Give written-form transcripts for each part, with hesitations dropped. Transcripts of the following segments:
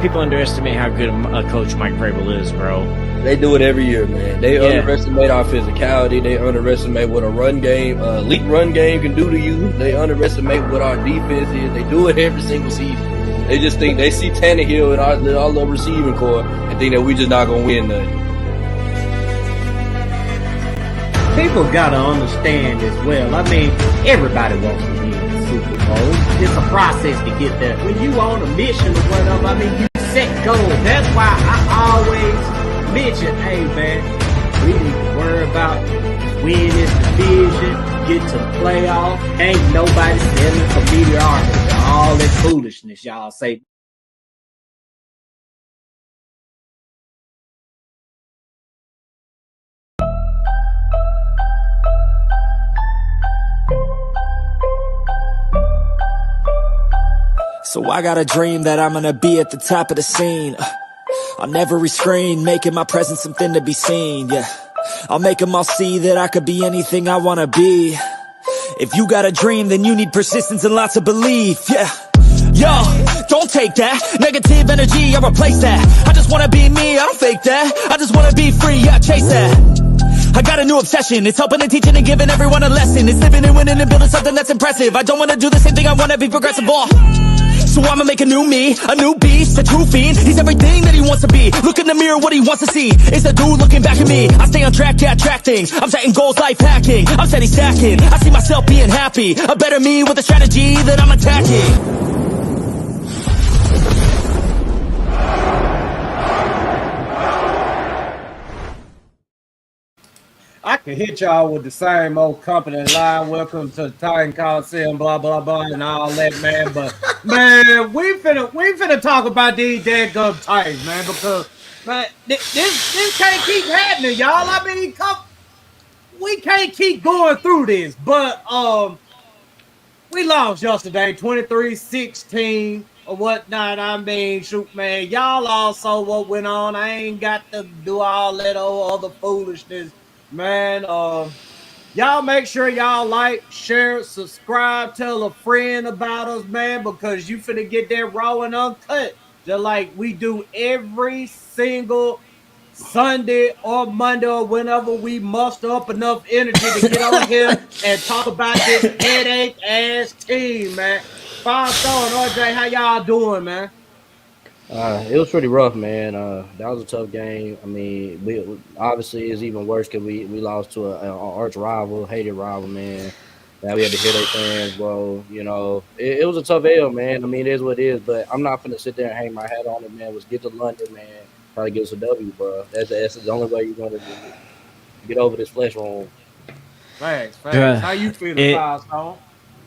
People underestimate how good a coach Mike Vrabel is, bro. They do it every year, man. They underestimate our physicality. They underestimate what a run game, elite run game can do to you. They underestimate what our defense is. They do it every single season. They just think they see Tannehill and our little receiving core and think that we just not gonna win nothing. People gotta understand as well. I mean, everybody wants to win the Super Bowl. It's a process to get there. When you on a mission or whatever, I mean, you set goals. That's why I always mention, hey man, we need to worry about winning this division, get to the playoffs. Ain't nobody standing for mediocrity. All that foolishness y'all say. So I got a dream that I'm gonna be at the top of the scene. On every screen, making my presence something to be seen, yeah. I'll make them all see that I could be anything I wanna be. If you got a dream, then you need persistence and lots of belief, yeah. Yo, don't take that negative energy, I replace that. I just wanna be me, I don't fake that. I just wanna be free, yeah, chase that. I got a new obsession, it's helping and teaching and giving everyone a lesson. It's living and winning and building something that's impressive. I don't wanna do the same thing, I wanna be progressive, So I'ma make a new me, a new beast, a true fiend. He's everything that he wants to be. Look in the mirror, what he wants to see is a dude looking back at me. I stay on track, yeah, track things. I'm setting goals, life hacking. I'm steady stacking. I see myself being happy. A better me with a strategy that I'm attacking. I can hit y'all with the same old company line. Welcome to the Titan Coliseum, blah blah blah, and all that, man. But man, we finna talk about these dead gum Titans, man, because man, this can't keep happening, y'all. I mean, we can't keep going through this. But we lost yesterday, 23-16 or whatnot. I mean, shoot, man, y'all all saw what went on. I ain't got to do all that old other foolishness. Man, y'all make sure y'all like, share, subscribe, tell a friend about us, man, because you finna get that raw and uncut, just like we do every single Sunday or Monday or whenever we muster up enough energy to get on here and talk about this headache-ass team, man. 5-star and RJ, how y'all doing, man? It was pretty rough, man. That was a tough game. I mean, we obviously it's even worse because we lost to an arch rival, hated rival, man. Now we had to hit their fans, bro. You know, it was a tough L, man. I mean, it is what it is, but I'm not finna sit there and hang my hat on it, man. Let's get to London, man. Try to get us a W, bro. That's the only way you're gonna get over this flesh wound. Thanks. How you feeling, 5-star?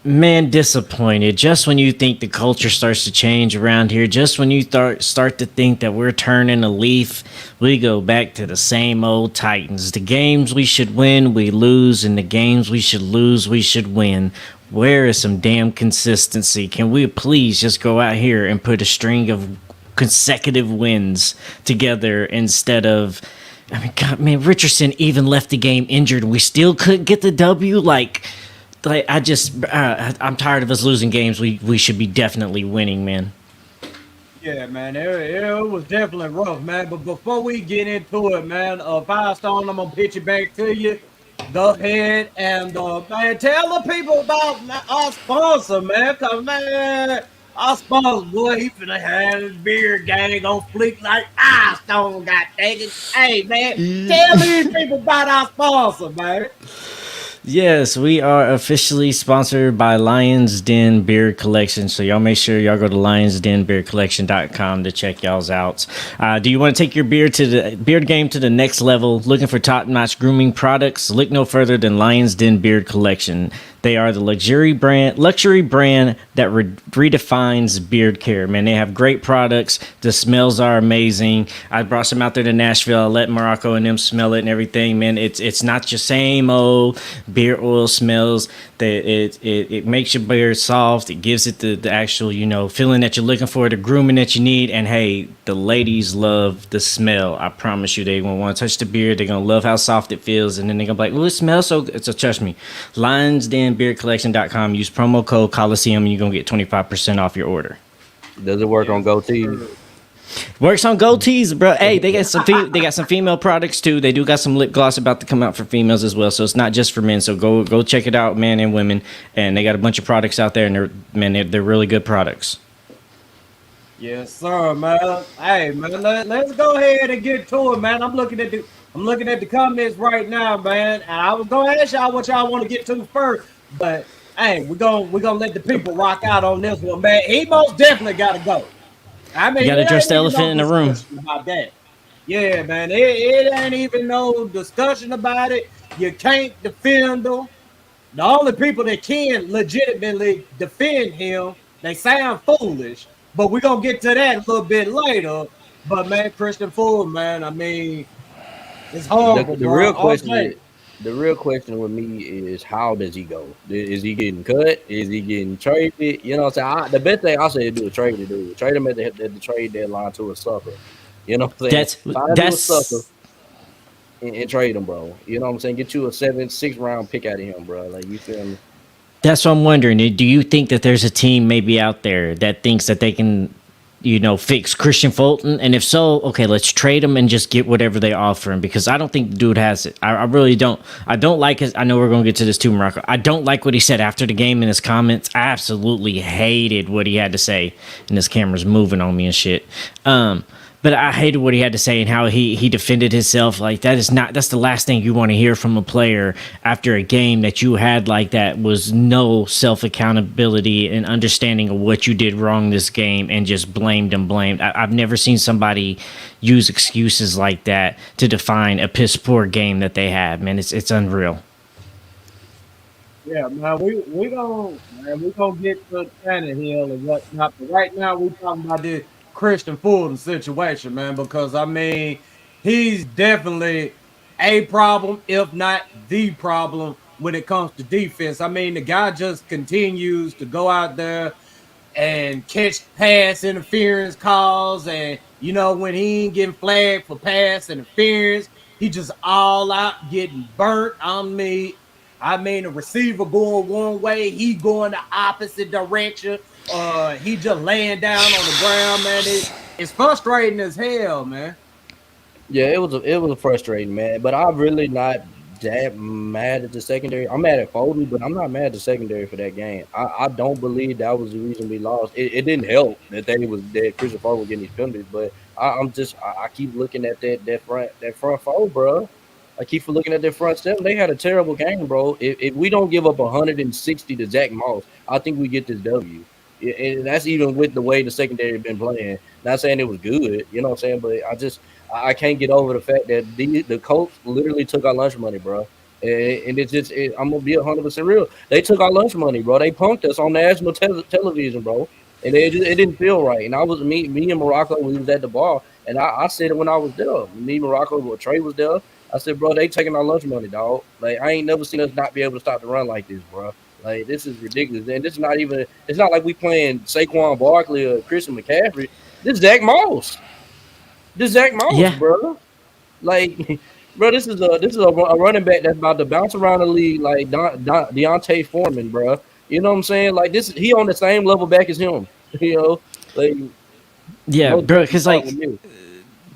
Man, disappointed. Just when you think the culture starts to change around here, just when you start to think that we're turning a leaf, we go back to the same old Titans. The games we should win, we lose, and the games we should lose, we should win. Where is some damn consistency? Can we please just go out here and put a string of consecutive wins together instead of... I mean, God, man, Richardson even left the game injured. We still couldn't get the W, I'm tired of us losing games. We should be definitely winning, man. Yeah, man, it was definitely rough, man. But before we get into it, man, 5-star, I'm gonna pitch it back to you. Go ahead and man, tell the people about our sponsor, man. Cause man, our sponsor, boy, he finna have his beer gang on fleek like Stone got taken. Hey, man, tell these people about our sponsor, man. Yes, we are officially sponsored by Lions Den Beard Collection. So y'all make sure y'all go to lionsdenbeardcollection.com to check y'all's out. Do you want to take your beard game to the next level? Looking for top-notch grooming products? Look no further than Lions Den Beard Collection. They are the luxury brand that redefines beard care. Man, they have great products. The smells are amazing. I brought some out there to Nashville. I let Morocco and them smell it and everything. Man, it's not your same old beard oil smells. It makes your beard soft. It gives it the actual, feeling that you're looking for, the grooming that you need. And hey, the ladies love the smell. I promise you, they want to touch the beard. They're gonna love how soft it feels, and then they're gonna be like, "Oh, it smells so good." So trust me, lionsdenbeardcollection.com. Use promo code Coliseum, and you're gonna get 25% off your order. Does it work on goatees? Works on gold tees, bro. Hey, they got some female products too. They do got some lip gloss about to come out for females as well. So it's not just for men. So go check it out, men and women. And they got a bunch of products out there, and they're really good products. Yes, sir, man. Hey, man, let's go ahead and get to it, man. I'm looking at the comments right now, man. And I was gonna ask y'all what y'all want to get to first, but hey, we're gonna let the people rock out on this one, man. He most definitely gotta go. I mean, You got to it address the ain't even elephant in the room. discussion about that. Yeah, man, it ain't even no discussion about it. You can't defend him. The only people that can legitimately defend him, they sound foolish, but we're gonna get to that a little bit later. But man, Kristian Fulton, man, I mean, it's horrible. The real question is, the real question with me is, how does he go? Is he getting cut? Is he getting traded? You know what I'm saying? The best thing I say to do is trade the dude. Trade him at the trade deadline to a sucker. You know what I'm saying? That's a sucker and trade him, bro. You know what I'm saying? Get you a 7-6 round pick out of him, bro. Like, you feel me? That's what I'm wondering. Do you think that there's a team maybe out there that thinks that they can, fix Kristian Fulton? And if so, okay, let's trade him and just get whatever they offer him, because I don't think the dude has it. I really don't. I don't like his. I know we're going to get to this too, Morocco. I don't like what he said after the game in his comments. I absolutely hated what he had to say. And this camera's moving on me and shit. But I hated what he had to say and how he defended himself. Like, that's the last thing you want to hear from a player after a game that you had like that, was no self-accountability and understanding of what you did wrong this game and just blamed. I've never seen somebody use excuses like that to define a piss poor game that they had, man. It's unreal. Yeah, man, we gonna get to Tannehill and whatnot. But right now, we talking about this Kristian Fulton situation, man, because I mean, he's definitely a problem, if not the problem, when it comes to defense. I mean, the guy just continues to go out there and catch pass interference calls, and when he ain't getting flagged for pass interference, he just all out getting burnt. I mean, the receiver going one way, he going the opposite direction. He just laying down on the ground, man. It's frustrating as hell, man. Yeah, it was a frustrating, man. But I'm really not that mad at the secondary. I'm mad at Foley, but I'm not mad at the secondary for that game. I don't believe that was the reason we lost. It didn't help that Kristian Fulton was getting these penalties, but I keep looking at that front four, bro. I keep looking at their front seven. They had a terrible game, bro. If we don't give up 160 to Zach Moss, I think we get this W. And that's even with the way the secondary been playing. Not saying it was good, you know what I'm saying, but I can't get over the fact that the Colts literally took our lunch money, bro. And I'm gonna be 100% real. They took our lunch money, bro. They punked us on national television, bro. And it didn't feel right. And I was me and Morocco, we was at the bar, and I said it when I was there. Me, Morocco, Trey was there. I said, bro, they taking our lunch money, dog. Like, I ain't never seen us not be able to stop the run like this, bro. Like, this is ridiculous. And this is not even – it's not like we playing Saquon Barkley or Christian McCaffrey. This is Zach Moss. Yeah. Bro. Like, bro, this is a running back that's about to bounce around the league like Deontay Foreman, bro. You know what I'm saying? Like, he on the same level back as him. Like – yeah, bro, because, like –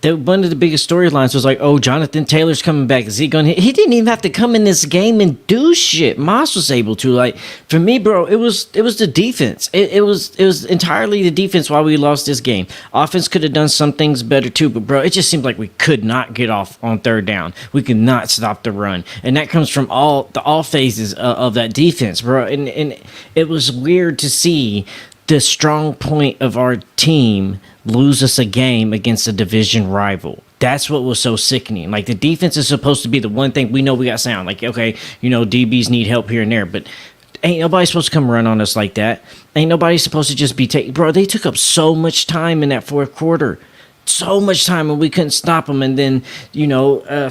one of the biggest storylines was like, oh, Jonathan Taylor's coming back. Is he going to hit? He didn't even have to come in this game and do shit. Moss was able to. Like, for me, bro, it was the defense. It was entirely the defense why we lost this game. Offense could have done some things better too, but bro, it just seemed like we could not get off on third down. We could not stop the run. And that comes from all phases of that defense, bro. And it was weird to see the strong point of our team lose us a game against a division rival. That's what was so sickening. Like, the defense is supposed to be the one thing we know we got sound. Like, okay, DBs need help here and there, but ain't nobody supposed to come run on us like that. Ain't nobody supposed to just be taking. Bro, they took up so much time in that fourth quarter. So much time, and we couldn't stop them. And then,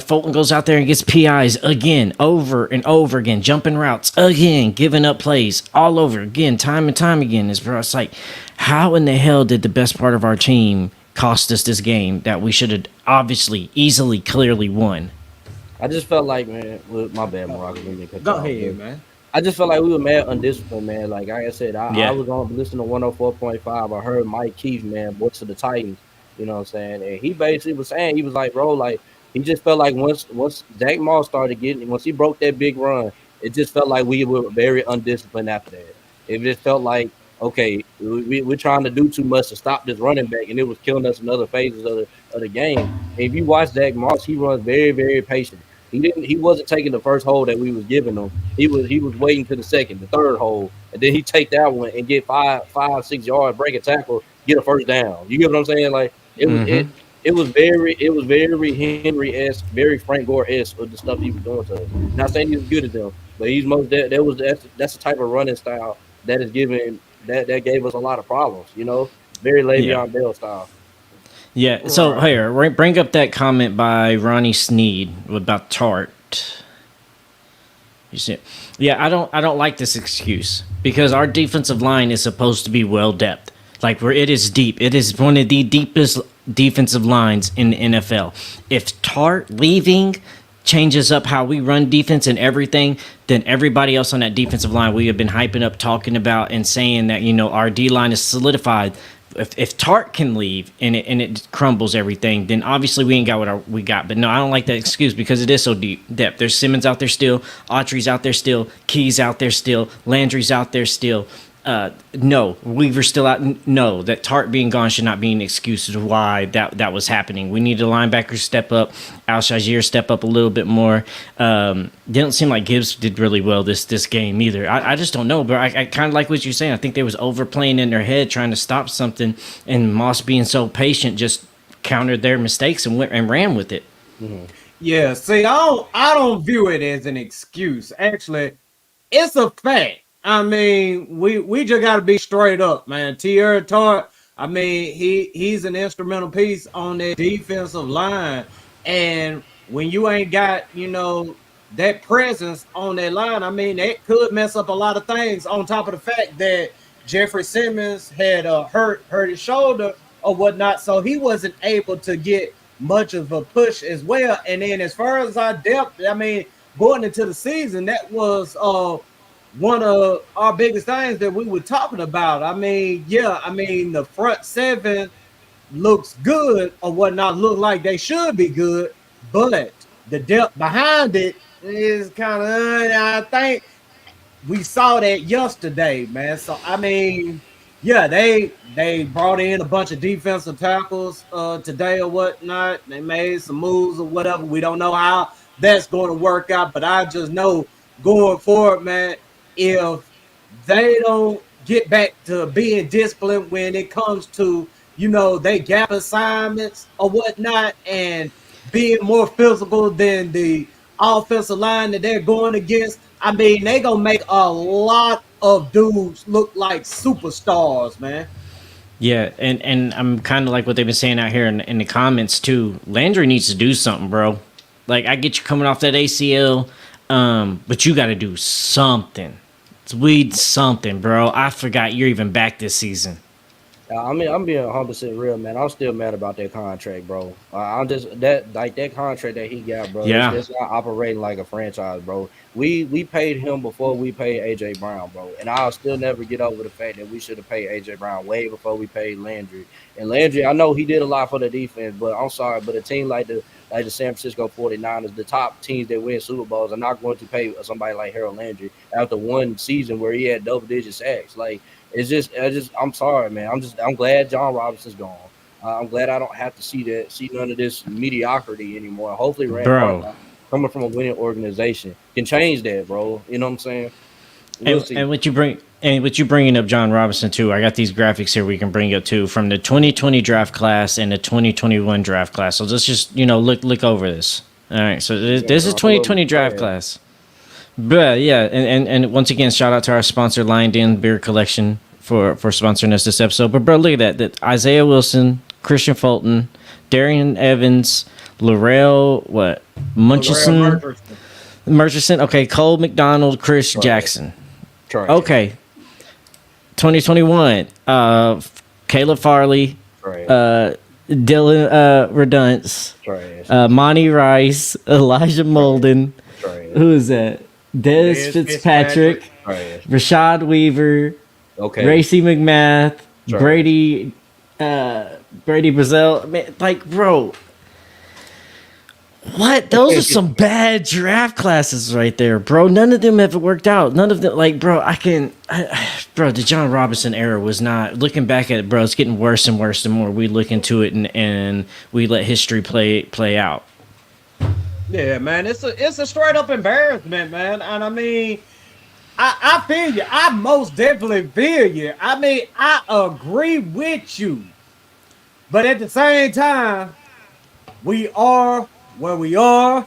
Fulton goes out there and gets PIs again, over and over again, jumping routes again, giving up plays all over again, time and time again. It's like, how in the hell did the best part of our team cost us this game that we should have obviously, easily, clearly won? I just felt like, man, my bad, Morocco. Go ahead, man. I just felt like we were mad undisciplined, man. Like I said, I was on listening to 104.5. I heard Mike Keith, man, voice of the Titans. You know what I'm saying? And he basically was saying, he was like, bro, like he just felt like once Zach Moss started getting, once he broke that big run, it just felt like we were very undisciplined after that. It just felt like, okay, we're trying to do too much to stop this running back, and it was killing us in other phases of the game. And if you watch Zach Moss, he runs very, very patient. He wasn't taking the first hole that we was giving him. He was waiting to the second, the third hole, and then he take that one and get 5, 6 yards, break a tackle, get a first down. You get what I'm saying? Like it was Mm-hmm. it was very Henry-esque, very Frank Gore-esque of the stuff he was doing to us. Not saying he was good at them, but he's most that's the type of running style that is giving that gave us a lot of problems. Very Yeah. Le'Veon Bell style. Yeah. So Right. here, bring up that comment by Ronnie Sneed about Tart. You see, yeah, I don't like this excuse because our defensive line is supposed to be well depth. Like where it is deep. It is one of the deepest defensive lines in the NFL. If Tart leaving changes up how we run defense and everything, then everybody else on that defensive line we have been hyping up, talking about, and saying that our D line is solidified. If Tart can leave and it crumbles everything, then obviously we ain't got what we got. But no, I don't like that excuse because it is so deep depth. There's Simmons out there still, Autry's out there still, Key's out there still, Landry's out there still. No, Weaver's still out. No, that Tart being gone should not be an excuse to why that was happening. We need a linebacker step up, Al Shazier step up a little bit more. Didn't seem like Gibbs did really well this game either. I just don't know, but I kind of like what you're saying. I think they was overplaying in their head trying to stop something, and Moss being so patient just countered their mistakes and ran with it. Mm-hmm. Yeah, see, I don't view it as an excuse. Actually, it's a fact. I mean, we just got to be straight up, man. Tierra Tart, I mean, he's an instrumental piece on that defensive line, and when you ain't got that presence on that line, I mean, that could mess up a lot of things. On top of the fact that Jeffrey Simmons had hurt his shoulder or whatnot, so he wasn't able to get much of a push as well. And then as far as our depth, I mean, going into the season, that was one of our biggest things that we were talking about. I mean, yeah, I mean the front seven looks good or whatnot, look like they should be good, but the depth behind it is kind of I think we saw that yesterday, man. So I mean, yeah, they brought in a bunch of defensive tackles today or whatnot. They made some moves or whatever. We don't know how that's going to work out, but I just know going forward, man, if they don't get back to being disciplined when it comes to they gap assignments or whatnot and being more physical than the offensive line that they're going against, I mean, they gonna make a lot of dudes look like superstars, man. Yeah, and I'm kind of like what they've been saying out here in the comments too. Landry needs to do something, bro. Like I get you coming off that ACL, but you got to do something. Weed something, bro. I forgot you're even back this season. I mean, I'm being 100% real, man. I'm still mad about that contract, bro. I'm just that contract that he got, bro. Yeah. It's not operating like a franchise, bro. We paid him before we paid AJ Brown, bro, and I'll still never get over the fact that we should have paid AJ Brown way before we paid Landry. And Landry, I know he did a lot for the defense, but I'm sorry, but a team like the San Francisco 49ers, the top teams that win Super Bowls, are not going to pay somebody like Harold Landry after one season where he had double-digit sacks, like. I'm sorry, man. I'm glad John Robinson's gone. I'm glad I don't have to see none of this mediocrity anymore. Hopefully, Rand Bro. Paul, coming from a winning organization, can change that, bro. You know what I'm saying? We'll see. And what you bringing up John Robinson too. I got these graphics here we can bring up too from the 2020 draft class and the 2021 draft class. So let's just look over this. All right. So this is 2020 draft class. But yeah, and once again, shout out to our sponsor, Lion Den Beer Collection, for sponsoring us this episode. But bro, look at that Isaiah Wilson, Kristian Fulton, Darian Evans, Laurel, Murchison. Okay, Cole McDonald, Chris Jackson. Okay, 2021. Caleb Farley, Dylan Redunce, Monty Rice, Elijah Molden. Who is that? Des Fitzpatrick, Rashad Weaver, Racy McMath, Brady Brady Brazil, man, like, bro, what? Those are some bad draft classes right there, bro. None of them have worked out. None of them, like, bro, bro, the John Robinson era was not, looking back at it, bro, it's getting worse and worse the more we look into it and we let history play out. Yeah, man, it's a straight up embarrassment, man. And I mean, I feel you. I most definitely feel you. I mean, I agree with you. But at the same time, we are where we are.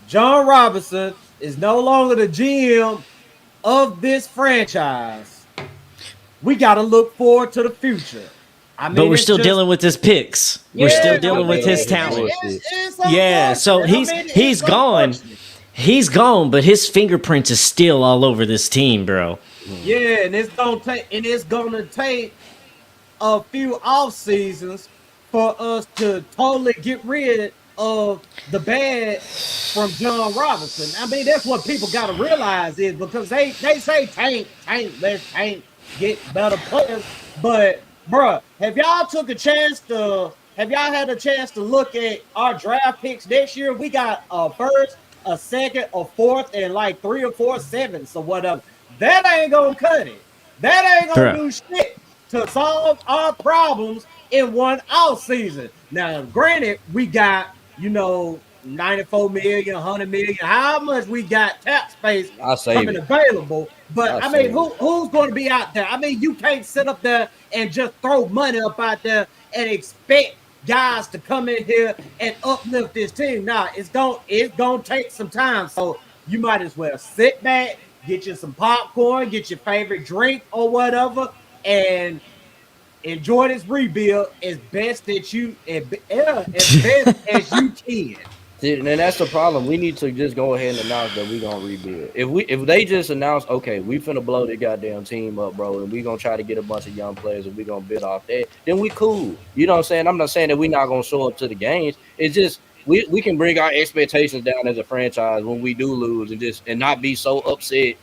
John Robinson is no longer the GM of this franchise. We got to look forward to the future. I mean, But we're it's still just, dealing with his picks. We're still dealing with his talent. It's Yeah, so unfortunate. I mean, he's it's gone. unfortunate. He's gone, but his fingerprints is still all over this team, bro. Yeah, and it's gonna take a few off seasons for us to totally get rid of the bad from John Robinson. I mean, that's what people got to realize is because they say let's tank, get better players. But bruh, have y'all had a chance to look at our draft picks next year? We got a first, a second, a fourth, and like 3 or 4 sevenths or whatever. That ain't gonna cut it. That ain't gonna Bro. do shit to solve our problems in one off season. Now, granted, we got 94 million, 100 million, how much we got tap space I save coming it. available. But I I mean, save it. who's going to be out there? I mean, you can't sit up there and just throw money up out there and expect guys to come in here and uplift this team. Now, it's gonna take some time. So you might as well sit back, get you some popcorn, get your favorite drink or whatever, and enjoy this rebuild as best as you can. See, and that's the problem. We need to just go ahead and announce that we're gonna rebuild. If they just announce, okay, we finna blow the goddamn team up, bro, and we gonna try to get a bunch of young players and we gonna build off that, then we cool. You know what I'm saying? I'm not saying that we're not gonna show up to the games. It's just we can bring our expectations down as a franchise when we do lose and not be so upset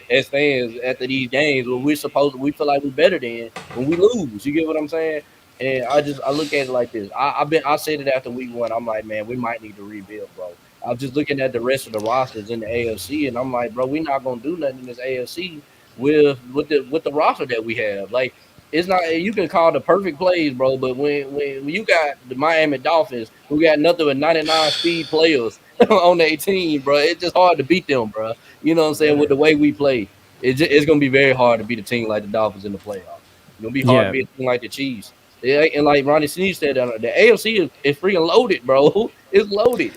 as fans after these games when we feel like we're better than when we lose. You get what I'm saying? And I look at it like this. I said it after week 1. I'm like, man, we might need to rebuild, bro. I'm just looking at the rest of the rosters in the AFC, and I'm like, bro, we're not gonna do nothing in this AFC with the roster that we have. Like, it's not, you can call the perfect plays, bro, but when you got the Miami Dolphins who got nothing but 99 speed players on their team, bro, it's just hard to beat them, bro. You know what I'm saying? With the way we play, it's gonna be very hard to beat a team like the Dolphins in the playoffs. It's gonna be hard to Yeah. beat a team like the Chiefs. Yeah, and like Ronnie Sneed said, the AFC is freaking loaded, bro. It's loaded.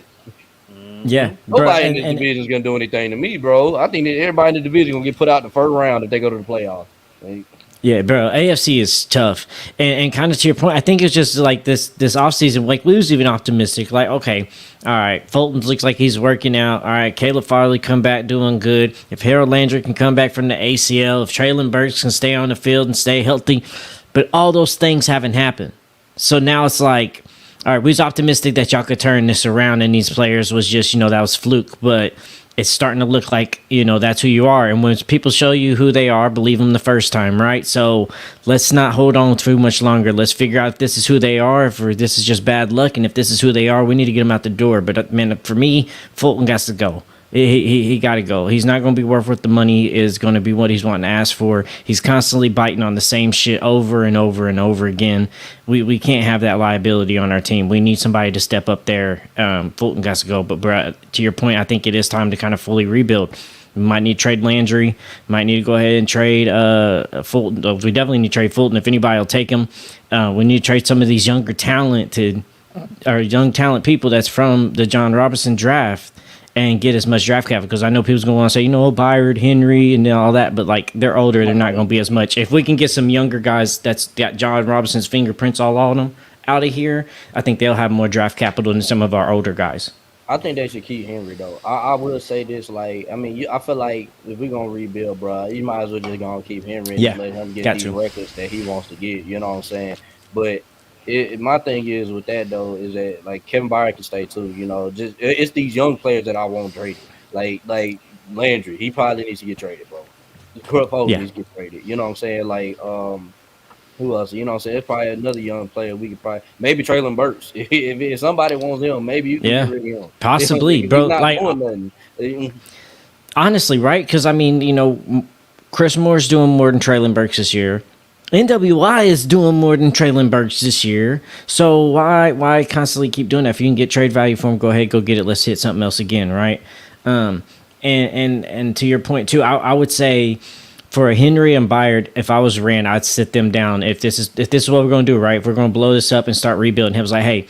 Yeah, bro. Nobody in this division is gonna do anything to me, bro. I think that everybody in the division gonna get put out the first round if they go to the playoffs. Like, Yeah, bro, AFC is tough. And kind of to your point, I think it's just like this offseason, like we was even optimistic. Like, okay, all right, Fulton looks like he's working out. All right, Caleb Farley come back doing good. If Harold Landry can come back from the ACL, if Traylon Burks can stay on the field and stay healthy. But all those things haven't happened. So now it's like, all right, we was optimistic that y'all could turn this around and these players was just, that was fluke. But it's starting to look like, that's who you are. And when people show you who they are, believe them the first time, right? So let's not hold on too much longer. Let's figure out if this is who they are, if this is just bad luck. And if this is who they are, we need to get them out the door. But, man, for me, Fulton got to go. He got to go. He's not going to be worth what the money is going to be what he's wanting to ask for. He's constantly biting on the same shit over and over and over again. We can't have that liability on our team. We need somebody to step up there. Fulton got to go. But, bro, to your point, I think it is time to kind of fully rebuild. We might need to trade Landry. Might need to go ahead and trade Fulton. We definitely need to trade Fulton if anybody will take him. We need to trade some of these young talent people that's from the John Robinson draft and get as much draft capital, because I know people's going to want to say, Byard, Henry, and all that, but like they're older, they're not going to be as much. If we can get some younger guys that's got John Robinson's fingerprints all on them out of here, I think they'll have more draft capital than some of our older guys. I think they should keep Henry though. I will say this, like, I mean, I feel like if we're gonna rebuild, bro, you might as well just gonna keep Henry and let him get these records that he wants to get. You know what I'm saying? But my thing is with that though is that like Kevin Byard can stay too. Just it's these young players that I won't trade. Like Landry, he probably needs to get traded, bro. Kurt Fulton needs to get traded. You know what I'm saying? Like who Who else? You know what I'm saying? It's probably another young player. We could probably maybe Traylon Burks. If somebody wants him, maybe you can Yeah, get rid of him. possibly, He's bro. not Like doing nothing. honestly, right? Because I mean, Chris Moore's doing more than Traylon Burks this year. NWI is doing more than Traylon Burks this year. So why constantly keep doing that? If you can get trade value for him, go ahead, go get it. Let's hit something else again, right? And to your point too, I would say for a Henry and Byard, if I was Rand, I'd sit them down. If this is what we're gonna do, right? If we're gonna blow this up and start rebuilding, he was like, hey,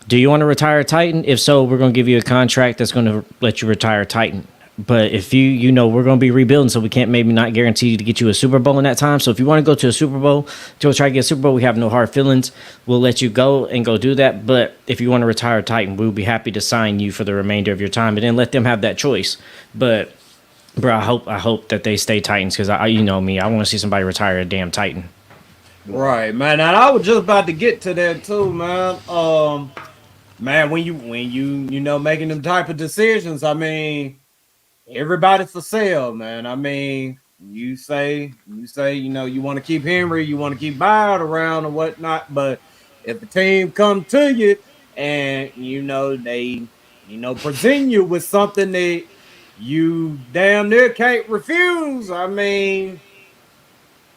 do you want to retire a Titan? If so, we're gonna give you a contract that's gonna let you retire a Titan. But if we're going to be rebuilding, so we can't maybe not guarantee to get you a Super Bowl in that time. So if you want to go to a Super Bowl, to try to get a Super Bowl, we have no hard feelings. We'll let you go and go do that. But if you want to retire a Titan, we'll be happy to sign you for the remainder of your time, and then let them have that choice. But, bro, I hope that they stay Titans because you know me, I want to see somebody retire a damn Titan. Right, man. And I was just about to get to that too, man. Man, when you making them type of decisions, I mean, everybody's for sale, man. I mean, you say, you want to keep Henry, you want to keep Byard around or whatnot, but if the team come to you and they present you with something that you damn near can't refuse, I mean,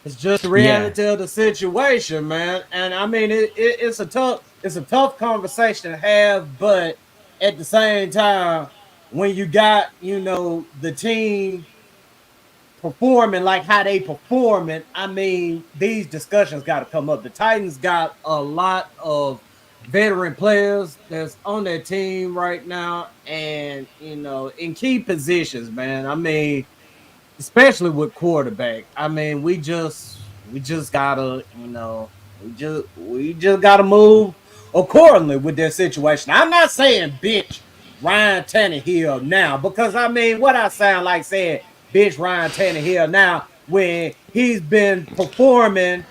it's just the reality of the situation, man. And I mean, it's a tough conversation to have, but at the same time, when you got, the team performing like how they performing, I mean, these discussions got to come up. The Titans got a lot of veteran players that's on their team right now, and in key positions, man. I mean, especially with quarterback. I mean, we just gotta, we just gotta move accordingly with their situation. I'm not saying bitch Ryan Tannehill now, because I mean, what I sound like saying bitch Ryan Tannehill now when he's been performing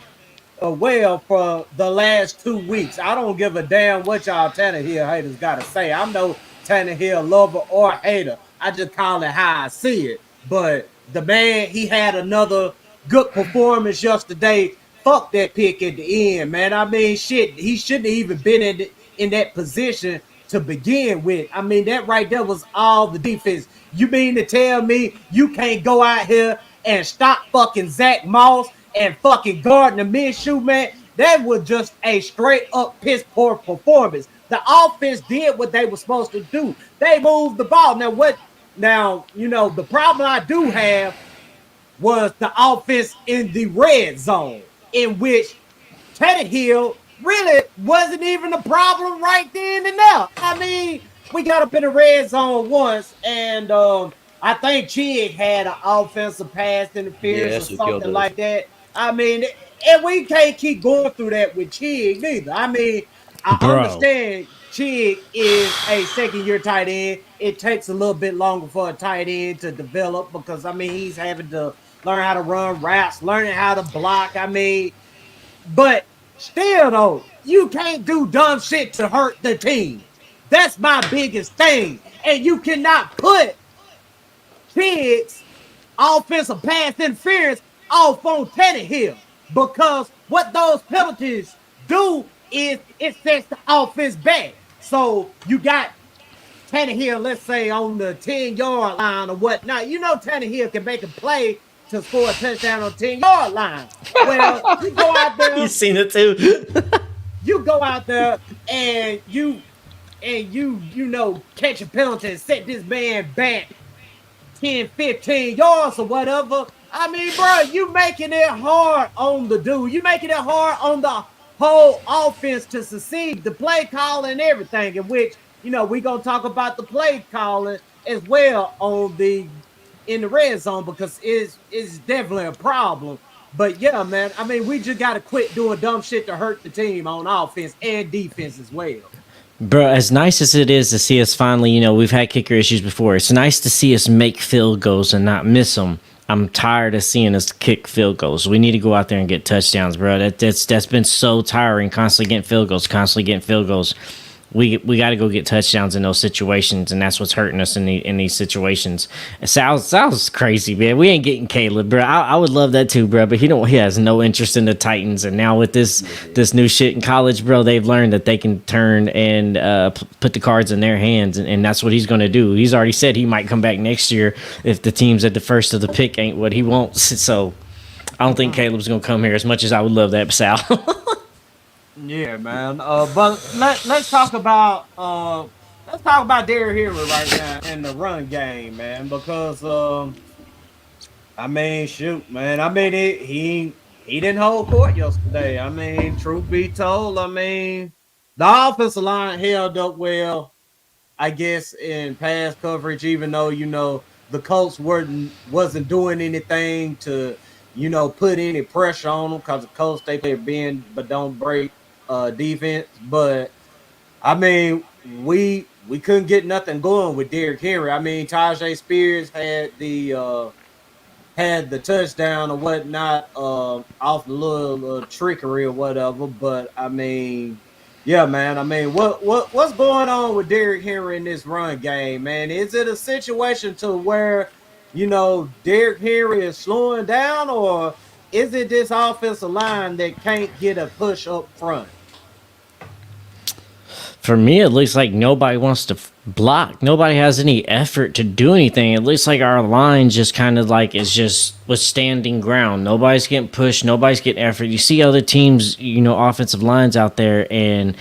well for the last 2 weeks. I don't give a damn what y'all Tannehill haters gotta say. I'm no Tannehill lover or hater. I just call it how I see it. But the man, he had another good performance yesterday. Fuck that pick at the end, man. I mean, shit, he shouldn't have even been in that position to begin with. I mean, that right there was all the defense. You mean to tell me you can't go out here and stop fucking Zach Moss and fucking Gardner Minshew, man? That was just a straight up piss poor performance. The offense did what they were supposed to do. They moved the ball. Now, the problem I do have was the offense in the red zone, in which Tannehill really wasn't even a problem right then and there. I mean, we got up in the red zone once, and I think Chig had an offensive pass interference or something like that. I mean, and we can't keep going through that with Chig neither. I mean, I understand Chig is a second-year tight end. It takes a little bit longer for a tight end to develop because, I mean, he's having to learn how to run routes, learning how to block. I mean, but still, though, you can't do dumb shit to hurt the team. That's my biggest thing. And you cannot put Chig's offensive pass interference off on Tannehill, because what those penalties do is it sets the offense back. So you got Tannehill, let's say, on the 10-yard line or whatnot. Tannehill can make a play to score a touchdown on 10-yard line. Well, you go out there. You've seen it too. You go out there and you catch a penalty and set this man back 10, 15 yards or whatever. I mean, bro, you making it hard on the dude. You making it hard on the whole offense to succeed. The play calling and everything, in which, we're going to talk about the play calling as well in the red zone, because it's definitely a problem. But yeah, man, I mean, we just got to quit doing dumb shit to hurt the team on offense and defense as well. Bro, as nice as it is to see us finally, we've had kicker issues before. It's nice to see us make field goals and not miss them. I'm tired of seeing us kick field goals. We need to go out there and get touchdowns, bro. That's been so tiring, constantly getting field goals. we got to go get touchdowns in those situations, and that's what's hurting us in these situations. Sal's crazy, man. We ain't getting Caleb, bro. I would love that too, bro. But he has no interest in the Titans, and now with this new shit in college, bro, they've learned that they can turn and put the cards in their hands, and that's what he's going to do. He's already said he might come back next year if the teams at the first of the pick ain't what he wants. So I don't think Caleb's going to come here as much as I would love that, Sal. Yeah, man. But let's talk about Derrick Henry right now in the run game, man. Because I mean, shoot, man. I mean, he didn't hold court yesterday. I mean, truth be told, I mean, the offensive line held up well, I guess, in pass coverage, even though the Colts wasn't doing anything to put any pressure on them, because the Colts, they play bend but don't break defense. But I mean, we couldn't get nothing going with Derrick Henry. I mean, Tajay Spears had the touchdown or whatnot off the little trickery or whatever. But I mean, yeah, man. I mean, what's going on with Derrick Henry in this run game, man? Is it a situation to where Derrick Henry is slowing down, or is it this offensive line that can't get a push up front? For me, it looks like nobody wants to block. Nobody has any effort to do anything. It looks like our line just kind of like was standing ground. Nobody's getting pushed. Nobody's getting effort. You see other teams, offensive lines out there, and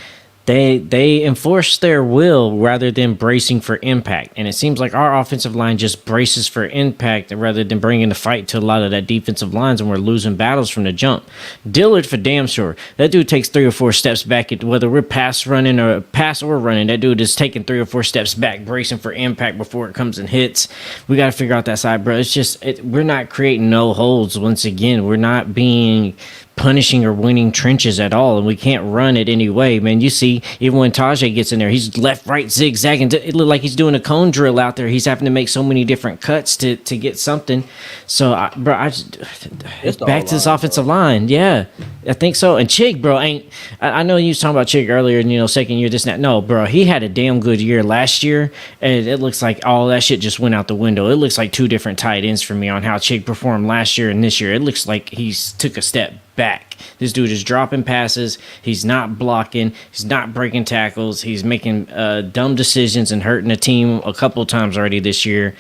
they enforce their will rather than bracing for impact. And it seems like our offensive line just braces for impact rather than bringing the fight to a lot of that defensive lines, and we're losing battles from the jump. Dillard, for damn sure, that dude takes 3 or 4 steps back, whether we're pass or running, that dude is taking 3 or 4 steps back, bracing for impact before it comes and hits. We got to figure out that side, bro. It's just we're not creating no holds. Once again, we're not being punishing or winning trenches at all, and we can't run it anyway, man. You see, even when Tajay gets in there, he's left, right, zigzagging. It looked like he's doing a cone drill out there. He's having to make so many different cuts to get something. So, it's back to this offensive line. Yeah, I think so. And Chig, bro, I know you was talking about Chig earlier, and second year, this and that. No, bro, he had a damn good year last year, and it looks like all that shit just went out the window. It looks like 2 different tight ends for me on how Chig performed last year and this year. It looks like he's took a step back. This dude is dropping passes. He's not blocking. He's not breaking tackles. He's making dumb decisions and hurting the team a couple times already this year.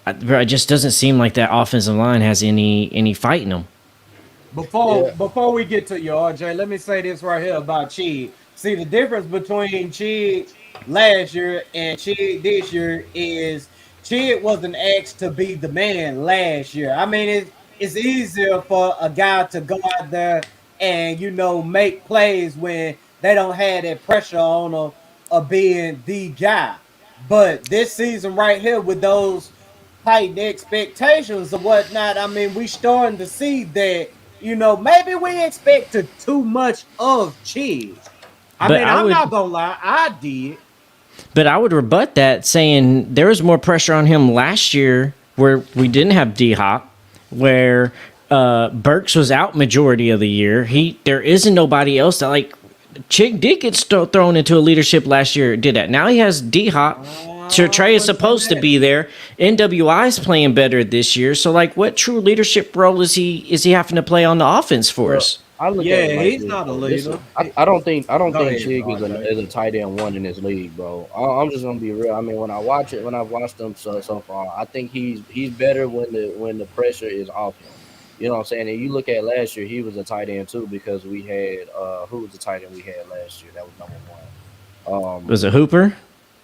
It just doesn't seem like that offensive line has any fight in them. Before we get to you, RJ, let me say this right here about Chig. See, the difference between Chig last year and Chig this year is Chig wasn't asked to be the man last year. I mean, it's easier for a guy to go out there and make plays when they don't have that pressure on them of being the guy. But this season right here, with those heightened expectations or whatnot, I mean, we starting to see that maybe we expected too much of Chig. I'm not gonna lie, I did. But I would rebut that, saying there was more pressure on him last year where we didn't have D-Hop, where Burks was out majority of the year. There isn't nobody else that, like, Chig did get thrown into a leadership last year. Did that. Now he has D-Hop. Trey is supposed to be there. NWI is playing better this year. So, like, what true leadership role is he having to play on the offense for us? He's not a leader. I don't think Chig is a tight end 1 in this league, bro. I'm just gonna be real. I mean, when I've watched him so far, I think he's better when the pressure is off him. You know what I'm saying? And you look at last year, he was a tight end too, because we had who was the tight end we had last year? That was number 1. Was it Hooper?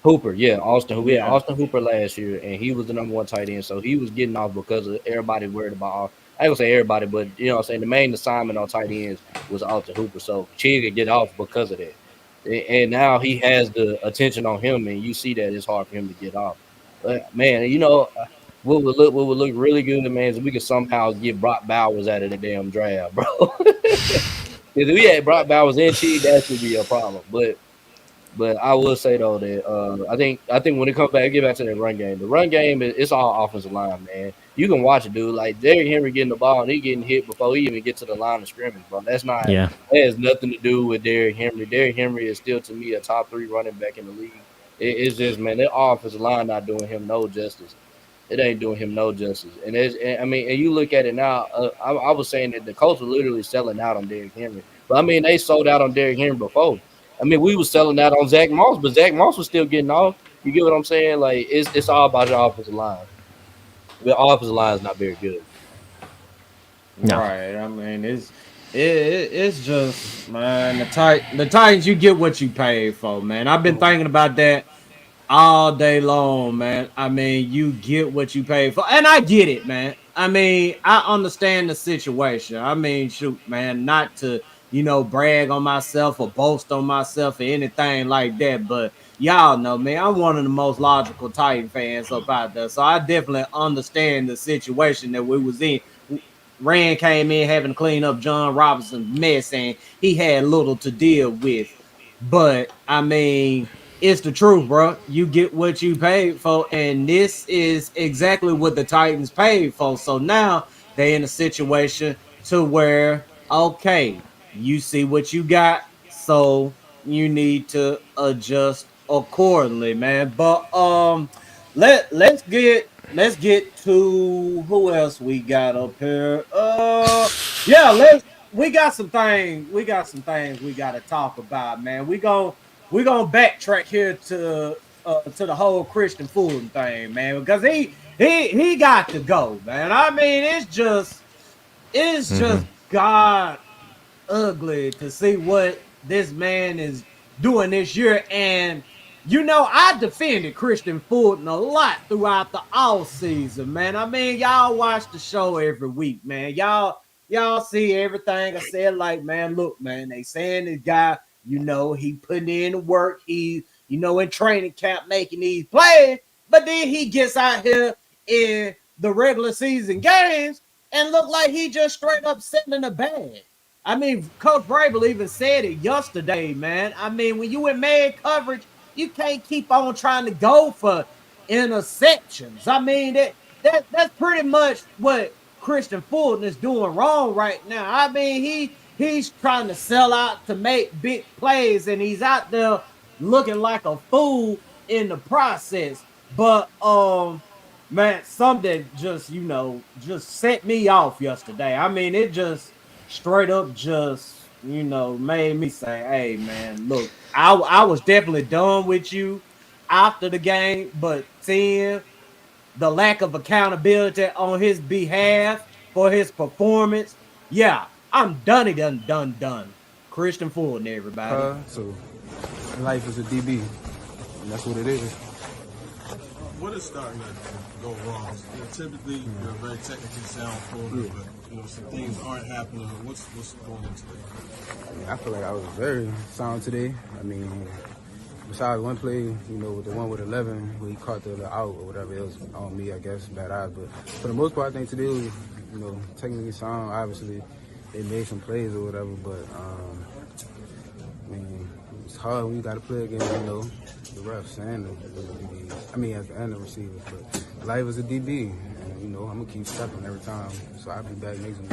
Hooper, yeah, Austin. We had Austin Hooper last year, and he was the number 1 tight end. So he was getting off because of everybody worried about. I ain't gonna say everybody, but you know what I'm saying, the main assignment on tight ends was Austin Hooper. So Chig could get off because of that. And now he has the attention on him, and you see that it's hard for him to get off. But man, what would look really good, man, is if we could somehow get Brock Bowers out of the damn draft, bro. If we had Brock Bowers and Chig, that should be a problem. But But I will say though that I think when it comes back, get back to that run game. The run game it's all offensive line, man. You can watch it, dude. Like Derrick Henry getting the ball and he getting hit before he even get to the line of scrimmage, bro. Yeah. That has nothing to do with Derrick Henry. Derrick Henry is still to me a top 3 running back in the league. It's just man, that offensive line not doing him no justice. It ain't doing him no justice. I mean, and you look at it now. I was saying that the Colts were literally selling out on Derrick Henry, but I mean they sold out on Derrick Henry before. I mean, we was selling out on Zach Moss, but Zach Moss was still getting off. You get what I'm saying? Like it's all about your offensive line. The offensive line is not very good. No. Right. I mean, it's just, man, the Titans, you get what you paid for, man. I've been thinking about that all day long, man. I mean, you get what you pay for. And I get it, man. I mean, I understand the situation. I mean, shoot, man, not to, brag on myself or boast on myself or anything like that. But y'all know, man, I'm one of the most logical Titan fans up out there. So I definitely understand the situation that we was in. Rand came in having to clean up John Robinson's mess, and he had little to deal with. But I mean, it's the truth, bro. You get what you paid for, and this is exactly what the Titans paid for. So now they're in a situation to where, okay, you see what you got, so you need to adjust accordingly, man. But let's get to who else we got up here. Yeah, we got some things we got to talk about, man. We're gonna backtrack here to the whole Kristian Fulton thing, man, because he got to go, man. I mean, it's just God ugly to see what this man is doing this year. And I defended Kristian Fulton a lot throughout the off season, man. I mean, y'all watch the show every week, man. Y'all see everything I said. Like, man, look, man, they saying this guy, he putting in the work. He, in training camp making these plays, but then he gets out here in the regular season games and look like he just straight up sitting in the bag. I mean, Coach Vrabel even said it yesterday, man. I mean, when you in man coverage, you can't keep on trying to go for interceptions. I mean, that's pretty much what Kristian Fulton is doing wrong right now. I mean, he's trying to sell out to make big plays, and he's out there looking like a fool in the process. But man, something just set me off yesterday. I mean, it just straight up just made me say, hey man, look, I was definitely done with you after the game, but seeing the lack of accountability on his behalf for his performance, yeah, I'm done. Done. Kristian Fulton, everybody. So life is a DB, and that's what it is. What is starting to go wrong? Typically, you're a very technically sound quarterback, but some things aren't happening. What's going on today? I feel like I was very sound today. I mean, besides one play, with the one with 11, where he caught the out or whatever, it was on me, I guess, bad eyes. But for the most part, I think today was, technically sound. Obviously, they made some plays or whatever, but I mean, it's hard when you got to play against, the refs and the DBs. I mean, and the receivers. But life is a DB, and I'm gonna keep stepping every time. So I'll be back next week.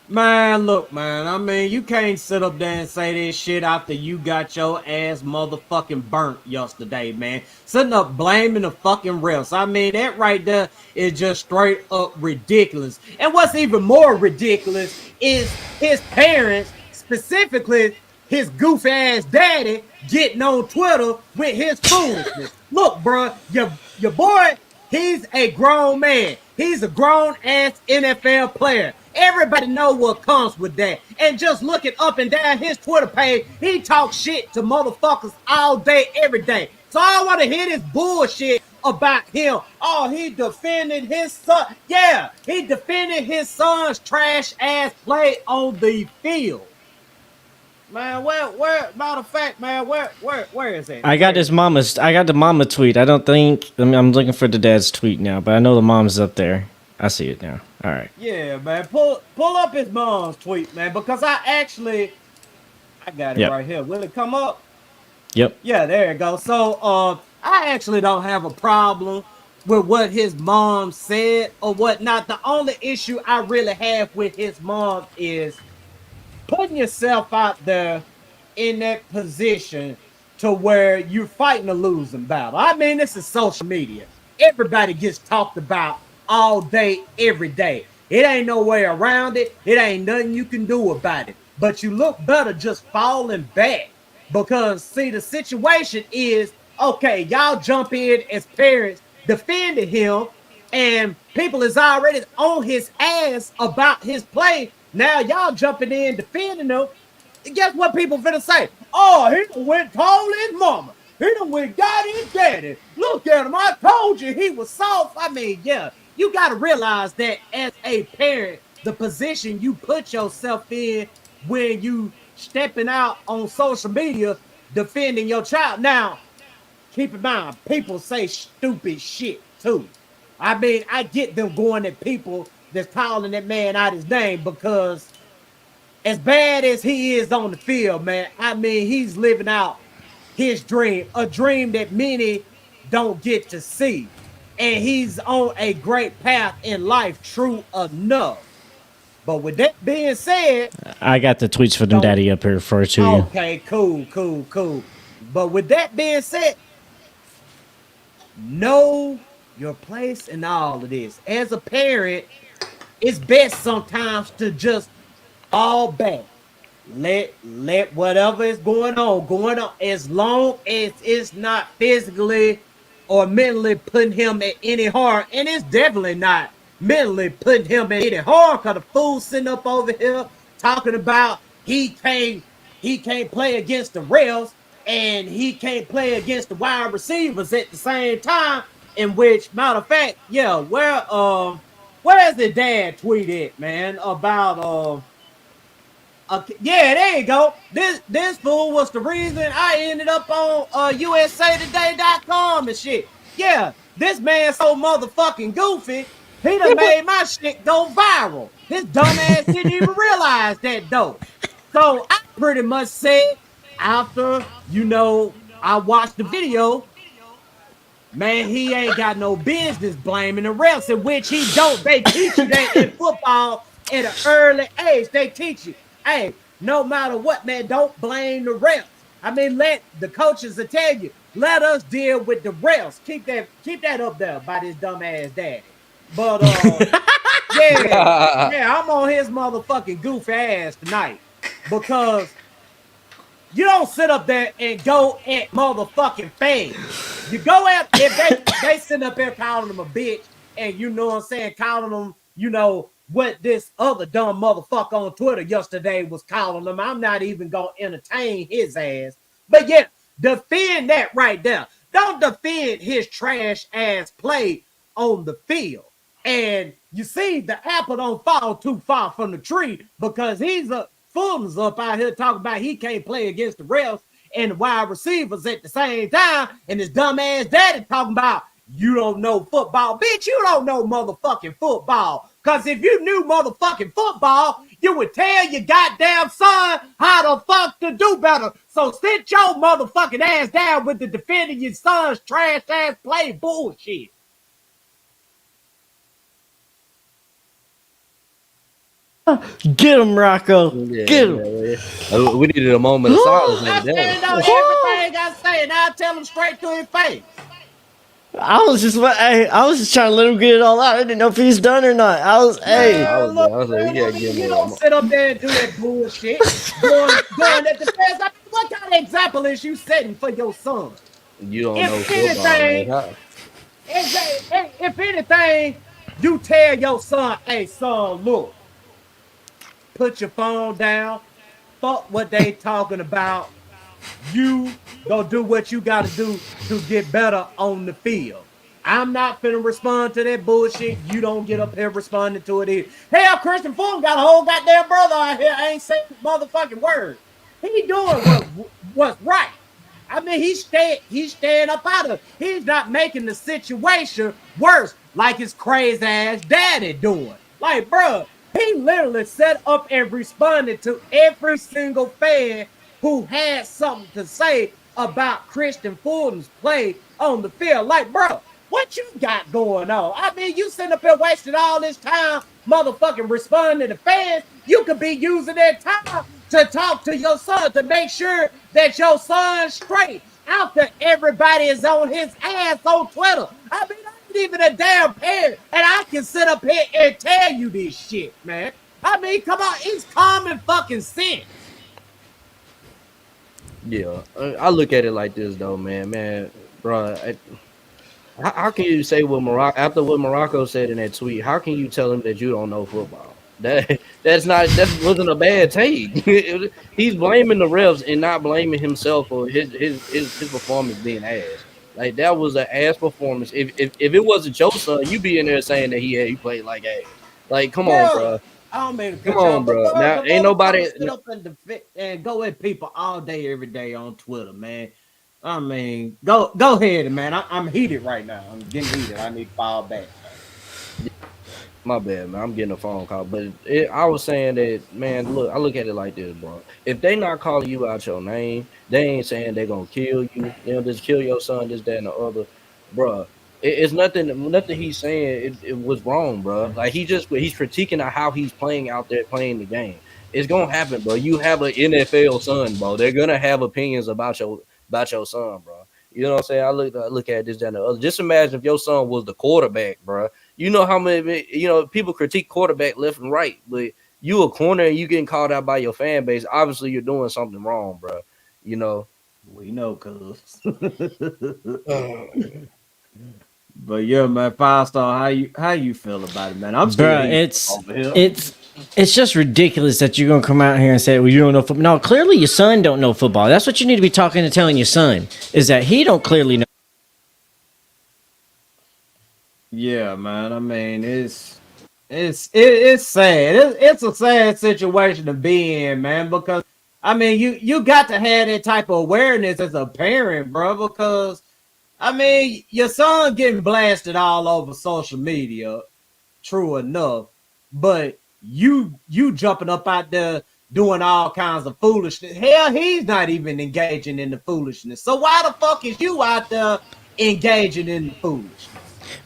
Man, look, man. I mean, you can't sit up there and say this shit after you got your ass motherfucking burnt yesterday, man. Sitting up blaming the fucking refs. I mean, that right there is just straight up ridiculous. And what's even more ridiculous is his parents, specifically his goofy ass daddy, getting on Twitter with his foolishness. Look, bro, your boy, he's a grown man. He's a grown ass NFL player. Everybody know what comes with that. And just looking up and down his Twitter page, he talks shit to motherfuckers all day, every day. So I don't want to hear this bullshit about him. Oh, he defended his son. Yeah, he defended his son's trash ass play on the field. Man, where, matter of fact, man, where is it? I got the mama tweet. I don't think, I'm looking for the dad's tweet now, but I know the mom's up there. I see it now. All right. Yeah, man, pull up his mom's tweet, man, because I got it right here. Will it come up? Yep. Yeah, there you go. So I actually don't have a problem with what his mom said or whatnot. The only issue I really have with his mom is putting yourself out there in that position to where you're fighting a losing battle. I mean, this is social media. Everybody gets talked about all day, every day. It ain't no way around it. It ain't nothing you can do about it. But you look better just falling back because, see, the situation is okay, y'all jump in as parents, defending him, and people is already on his ass about his play. Now y'all jumping in defending him. Guess what people finna say? Oh, he done went told his mama. He done went got his daddy. Look at him. I told you he was soft. I mean, yeah, you got to realize that as a parent, the position you put yourself in when you stepping out on social media defending your child. Now, keep in mind, people say stupid shit too. I mean, I get them going at people that's calling that man out his name because as bad as he is on the field, man, I mean, he's living out his dream, a dream that many don't get to see. And he's on a great path in life, true enough. But with that being said, I got the tweets for them don't. daddy up here for to you. Okay, cool, cool, cool. But with that being said, know your place in all of this. As a parent, it's best sometimes to just fall back. Let whatever is going on, as long as it's not physically or mentally putting him at any harm, and it's definitely not mentally putting him at any harm. Cause the fool sitting up over here talking about he can't play against the refs and he can't play against the wide receivers at the same time. In which, matter of fact, yeah, where's the dad tweeted, man, about yeah, there you go. This fool was the reason I ended up on USAtoday.com and shit. Yeah, this man so motherfucking goofy, he done made my shit go viral. His dumb ass didn't even realize that though. So I pretty much said after, I watched the video, man, he ain't got no business blaming the refs, in which he don't. They teach you that in football at an early age. They teach you, hey, no matter what, man, don't blame the refs. I mean, let the coaches will tell you, let us deal with the refs. Keep that up there by this dumbass daddy. But yeah, yeah, I'm on his motherfucking goofy ass tonight because you don't sit up there and go at motherfucking fans. You go at if they sit up there calling them a bitch, and you know what I'm saying, calling them, what this other dumb motherfucker on Twitter yesterday was calling them. I'm not even gonna entertain his ass. But yeah, defend that right there. Don't defend his trash ass play on the field. And you see, the apple don't fall too far from the tree because he's a Fulton's up out here talking about he can't play against the refs and the wide receivers at the same time. And his dumb ass daddy talking about you don't know football. Bitch, you don't know motherfucking football. Because if you knew motherfucking football, you would tell your goddamn son how the fuck to do better. So sit your motherfucking ass down with the defending your son's trash ass play bullshit. Get him, Rocco. Yeah, Get him. we needed a moment of silence. I stand on everything I say, and I'll tell him straight to his face. I was just trying to let him get it all out. I didn't know if he's done or not. We don't sit up there and do that bullshit. Going at the fans. I mean, what kind of example is you setting for your son? You don't know If football, anything, man. if anything, you tell your son, hey son, look, put your phone down. Fuck what they talking about. You go do what you got to do to get better on the field. I'm not finna respond to that bullshit. You don't get up here responding to it either. Hell, Kristian Fulton got a whole goddamn brother out here. I ain't saying motherfucking word. He doing what's right. I mean, he's staying up out of. He's not making the situation worse, like his crazy ass daddy doing. Like, bro, he literally set up and responded to every single fan who had something to say about Kristian Fulton's play on the field. Like, bro, what you got going on? I mean, you sitting up here wasting all this time motherfucking responding to fans. You could be using that time to talk to your son to make sure that your son's straight after everybody is on his ass on Twitter. I mean, I ain't even a damn parent, and I can sit up here and tell you this shit, man. I mean, come on, it's common fucking sense. Yeah, I look at it like this though, man, bro. How can you say what Morocco after what Morocco said in that tweet? How can you tell him that you don't know football? That wasn't a bad take. He's blaming the refs and not blaming himself for his performance being ass. Like that was an ass performance. If it wasn't your son, you'd be in there saying that he played like ass. Like come on, bro. I don't mean to Come on, bro. Now ain't nobody sit up and go at people all day, every day on Twitter, man. I mean, go ahead, man. I'm heated right now. I'm getting heated. I need to fall back. My bad, man. I'm getting a phone call, but I was saying that, man. Look, I look at it like this, bro. If they not calling you out your name, they ain't saying they're gonna kill you. You know, just kill your son, this, that, and the other, bro. It's nothing he's saying. It was wrong, bro. Like he's critiquing how he's playing out there, playing the game. It's gonna happen, bro. You have an NFL son, bro. They're gonna have opinions about your son, bro. You know what I'm saying? I look at this, that, and the other. Just imagine if your son was the quarterback, bro. You know how many people critique quarterback left and right, but you a corner and you getting called out by your fan base. Obviously, you're doing something wrong, bro. You know. We know, cuz. But yeah, man, 5-star. How you feel about it, man? I'm still it's just ridiculous that you're gonna come out here and say, well, you don't know football. No, clearly your son don't know football. That's what you need to be talking and telling your son, is that he don't clearly know. Yeah, man. I mean, it's sad. It's a sad situation to be in, man, because I mean, you got to have that type of awareness as a parent, bro, because I mean, your son getting blasted all over social media, true enough, but you jumping up out there doing all kinds of foolishness. Hell, he's not even engaging in the foolishness. So why the fuck is you out there engaging in the foolishness?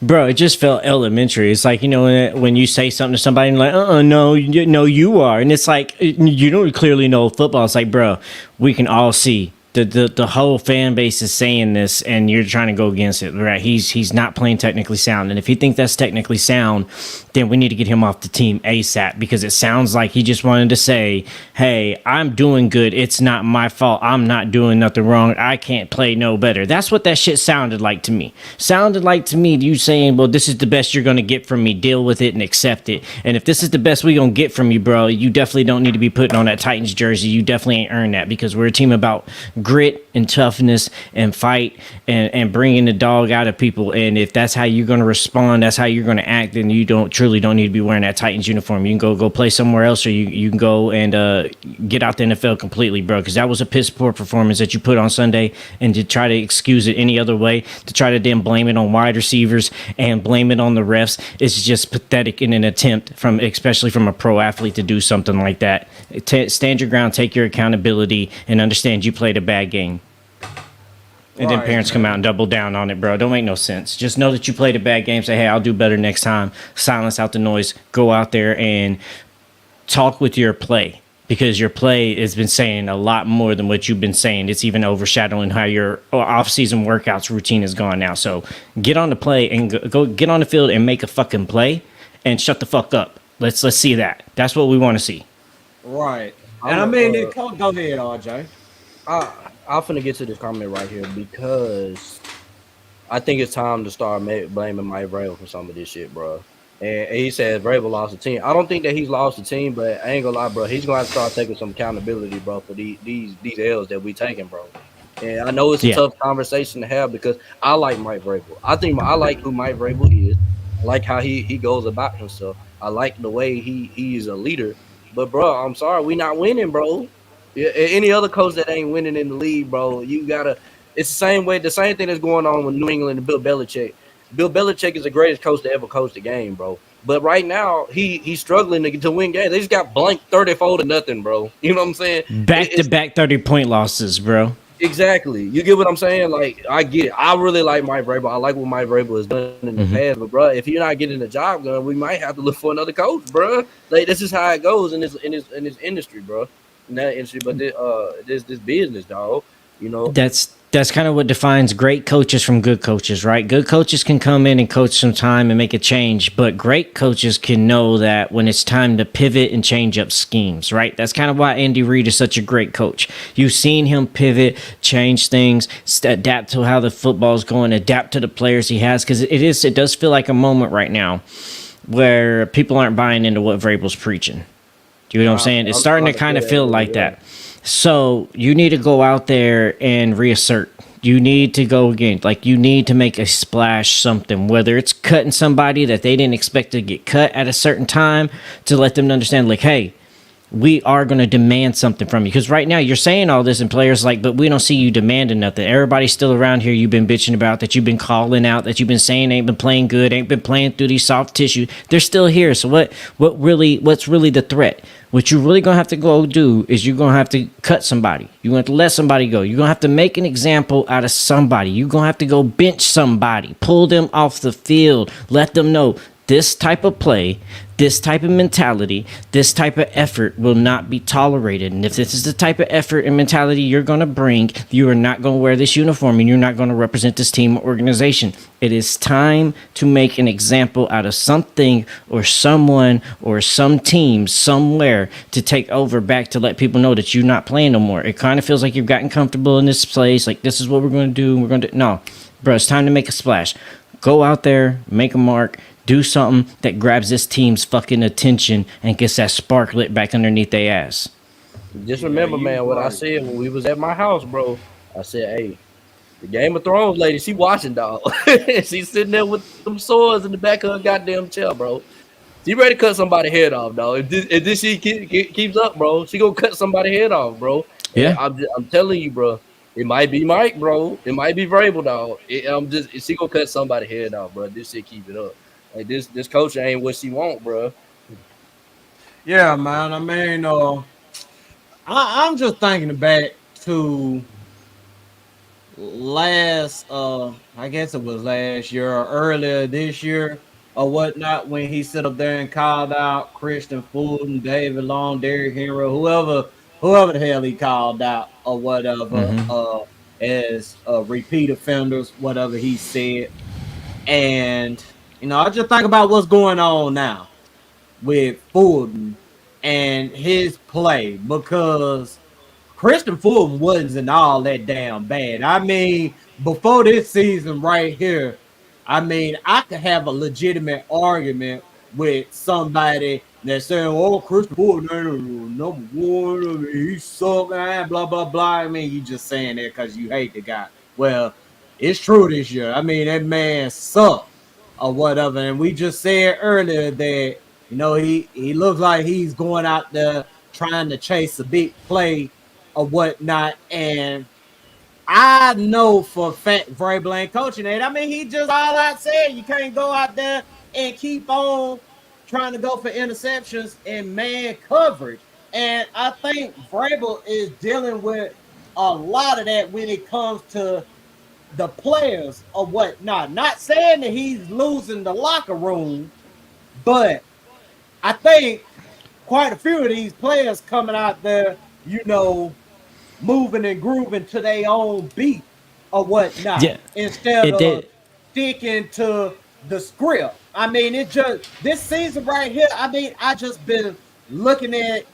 Bro, it just felt elementary. It's like, when you say something to somebody and like, no, you are. And it's like, you don't clearly know football. It's like, bro, we can all see. The whole fan base is saying this, and you're trying to go against it, right? He's not playing technically sound, and if you think that's technically sound, then we need to get him off the team ASAP, because it sounds like he just wanted to say, hey, I'm doing good. It's not my fault. I'm not doing nothing wrong. I can't play no better. That's what that shit sounded like to me. Sounded like to me you saying, well, this is the best you're going to get from me. Deal with it and accept it. And if this is the best we're going to get from you, bro, you definitely don't need to be putting on that Titans jersey. You definitely ain't earned that, because we're a team about grit and toughness and fight and bringing the dog out of people. And if that's how you're going to respond, that's how you're going to act, then you truly don't need to be wearing that Titans uniform. You can go play somewhere else, or you can go and get out the NFL completely, bro, because that was a piss poor performance that you put on Sunday. And to try to excuse it any other way, to try to then blame it on wide receivers and blame it on the refs, is just pathetic in an attempt especially from a pro athlete, to do something like that. Stand your ground, take your accountability, and understand you played a bad game. And then parents come out and double down on it, bro. Don't make no sense. Just know that you played a bad game. Say, hey, I'll do better next time. Silence out the noise. Go out there and talk with your play, because your play has been saying a lot more than what you've been saying. It's even overshadowing how your off-season workouts routine has gone now. So get on the play and go get on the field and make a fucking play and shut the fuck up. Let's see that. That's what we want to see. Right. And I mean, go ahead, RJ. I'm finna get to this comment right here, because I think it's time to start blaming Mike Vrabel for some of this shit, bro. And he said Vrabel lost the team. I don't think that he's lost the team, but I ain't gonna lie, bro. He's gonna have to start taking some accountability, bro, for these L's that we taking, bro. And I know it's a tough conversation to have, because I like Mike Vrabel. I like who Mike Vrabel is. I like how he goes about himself. I like the way he's a leader. But bro, I'm sorry, we not winning, bro. Any other coach that ain't winning in the league, bro, you gotta. It's the same thing that's going on with New England and Bill Belichick. Bill Belichick is the greatest coach to ever coach the game, bro. But right now, he's struggling to win games. They just got blanked 34-0, bro. You know what I'm saying? Back-to-back 30-point losses, bro. Exactly. You get what I'm saying? Like, I get it. I really like Mike Vrabel. I like what Mike Vrabel has done in the past. But, bro, if you're not getting the job done, we might have to look for another coach, bro. Like, this is how it goes in this industry, bro. In that industry, but this business, dog. You know. That's kind of what defines great coaches from good coaches, right? Good coaches can come in and coach some time and make a change, but great coaches can know that when it's time to pivot and change up schemes, right? That's kind of why Andy Reid is such a great coach. You've seen him pivot, change things, adapt to how the football's going, adapt to the players he has, because it does feel like a moment right now where people aren't buying into what Vrabel's preaching. Do you know what I'm saying? It's starting to kind of feel like that. So you need to go out there and reassert. You need to go again. Like, you need to make a splash something, whether it's cutting somebody that they didn't expect to get cut at a certain time, to let them understand, like, hey, we are going to demand something from you. Because right now you're saying all this and players like, but we don't see you demanding nothing. Everybody's still around here you've been bitching about, that you've been calling out, that you've been saying ain't been playing good, ain't been playing through these soft tissue. They're still here. So what's really the threat? What you're really going to have to go do is you're going to have to cut somebody. You're going to have to let somebody go. You're going to have to make an example out of somebody. You're going to have to go bench somebody, pull them off the field, let them know this type of play, this type of mentality, this type of effort will not be tolerated. And if this is the type of effort and mentality you're going to bring, you are not going to wear this uniform and you're not going to represent this team or organization. It is time to make an example out of something or someone or some team somewhere to take over back, to let people know that you're not playing no more. It kind of feels like you've gotten comfortable in this place. Like, this is what we're going to do. We're going to do. No, bro, it's time to make a splash. Go out there, make a mark. Do something that grabs this team's fucking attention and gets that spark lit back underneath their ass. Just remember, man, what I said when we was at my house, bro. I said, hey, the Game of Thrones lady, she watching, dog. She's sitting there with some swords in the back of her goddamn chair, bro. She ready to cut somebody's head off, dog. If this shit keeps up, bro, she gonna cut somebody's head off, bro. Yeah. I'm telling you, bro. It might be Mike, bro. It might be Vrabel, dog. She gonna cut somebody's head off, bro. This shit keep it up. Like, this coach ain't what she want, bro. Yeah, man. I mean, I'm just thinking back to I guess it was last year or earlier this year or whatnot, when he sit up there and called out Kristian Fulton, David Long, Derrick Henry, whoever the hell he called out or whatever, as repeat offenders, whatever he said. And I just think about what's going on now with Fulton and his play, because Kristian Fulton wasn't all that damn bad. I mean, before this season right here, I mean, I could have a legitimate argument with somebody that's saying, oh, Kristian Fulton, number one, I mean, he sucks, blah, blah, blah. I mean, you just saying that because you hate the guy. Well, it's true this year. I mean, that man sucked or whatever. And we just said earlier that, he looks like he's going out there trying to chase a big play or whatnot. And I know for a fact Vrabel ain't coaching it. I mean, he just all I said. You can't go out there and keep on trying to go for interceptions and man coverage. And I think Vrabel is dealing with a lot of that when it comes to the players or whatnot. Not saying that he's losing the locker room, but I think quite a few of these players coming out there, moving and grooving to their own beat or whatnot, instead of sticking to the script. I mean, it just this season right here. I mean, I just been looking at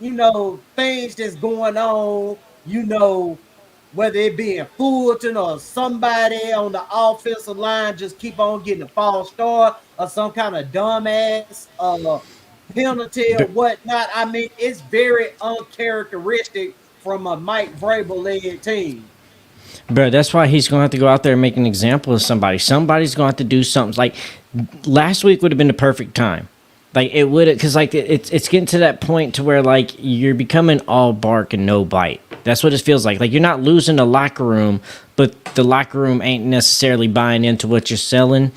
things that's going on. Whether it be in Fulton or somebody on the offensive line just keep on getting a false start or some kind of dumbass penalty or whatnot. I mean, it's very uncharacteristic from a Mike Vrabel-led team. Bro, that's why he's going to have to go out there and make an example of somebody. Somebody's going to have to do something. Like, last week would have been the perfect time. Like, it would have, because, like, it's getting to that point to where, like, you're becoming all bark and no bite. That's what it feels like. Like, you're not losing the locker room, but the locker room ain't necessarily buying into what you're selling.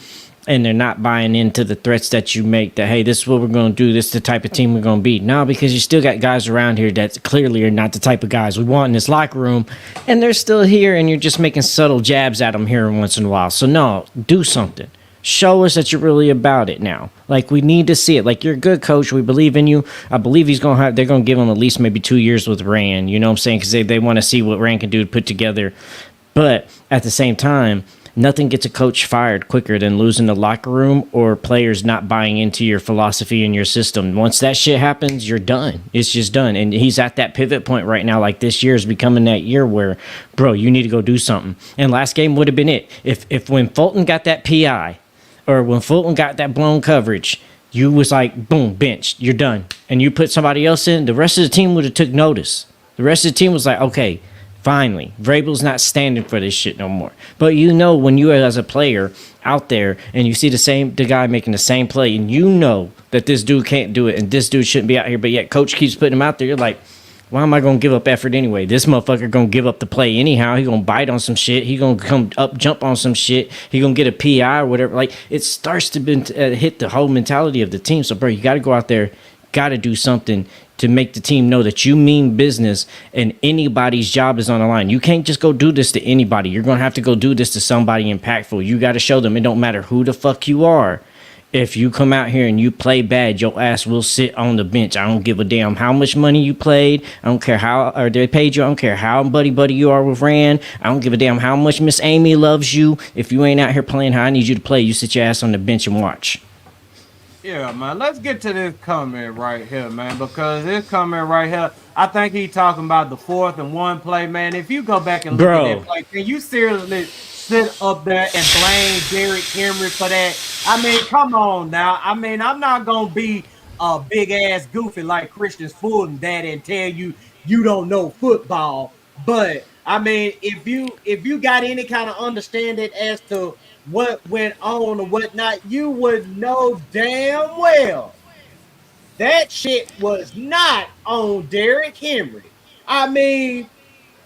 and they're not buying into the threats that you make, that hey, this is what we're going to do, this is the type of team we're going to be. No, because you still got guys around here that clearly are not the type of guys we want in this locker room, and they're still here, and you're just making subtle jabs at them here once in a while. So no, do something. Show us that you're really about it now. Like, we need to see it. Like, you're a good coach. We believe in you. I believe they're going to give him at least maybe 2 years with Rand. You know what I'm saying? Because they want to see what Rand can do to put together. But at the same time, nothing gets a coach fired quicker than losing the locker room or players not buying into your philosophy and your system. Once that shit happens, you're done. It's just done. And he's at that pivot point right now. Like, this year is becoming that year where, bro, you need to go do something. And last game would have been it. If when Fulton got that PI, or when Fulton got that blown coverage, you was like, boom, benched, you're done. And you put somebody else in, the rest of the team would have took notice. The rest of the team was like, okay, finally, Vrabel's not standing for this shit no more. But you know, when you as a player out there and you see the guy making the same play, and you know that this dude can't do it and this dude shouldn't be out here, but yet coach keeps putting him out there, you're like, why am I going to give up effort anyway? This motherfucker going to give up the play anyhow. He going to bite on some shit. He going to come up, jump on some shit. He going to get a PI or whatever. Like, it starts to hit the whole mentality of the team. So, bro, you got to go out there, got to do something to make the team know that you mean business and anybody's job is on the line. You can't just go do this to anybody. You're going to have to go do this to somebody impactful. You got to show them it don't matter who the fuck you are. If you come out here and you play bad, your ass will sit on the bench. I don't give a damn how much money you played. I don't care how, or they paid you. I don't care how buddy you are with Rand. I don't give a damn how much Miss Amy loves you. If you ain't out here playing how I need you to play, you sit your ass on the bench and watch. Yeah, man. Let's get to this comment right here, man, because this comment right here, I think he talking about the 4th and 1 play, man. If you go back and look at that play, can you seriously sit up there and blame Derrick Henry for that? I mean, come on now. I mean, I'm not gonna be a big ass goofy like Kristian Fulton daddy and tell you you don't know football. But I mean, if you got any kind of understanding as to what went on or whatnot, you would know damn well that shit was not on Derrick Henry. I mean,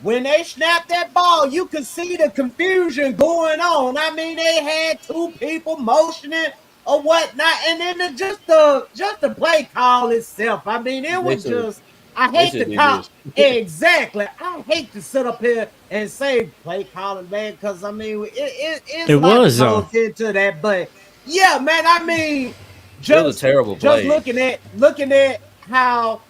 when they snapped that ball, you could see the confusion going on. I mean, they had 2 people motioning or whatnot, and then just the play call itself. I mean, it was just. I hate to call exactly. I hate to sit up here and say play calling, man, because I mean it was into that, but yeah, man. I mean, it was a terrible play. Just looking at how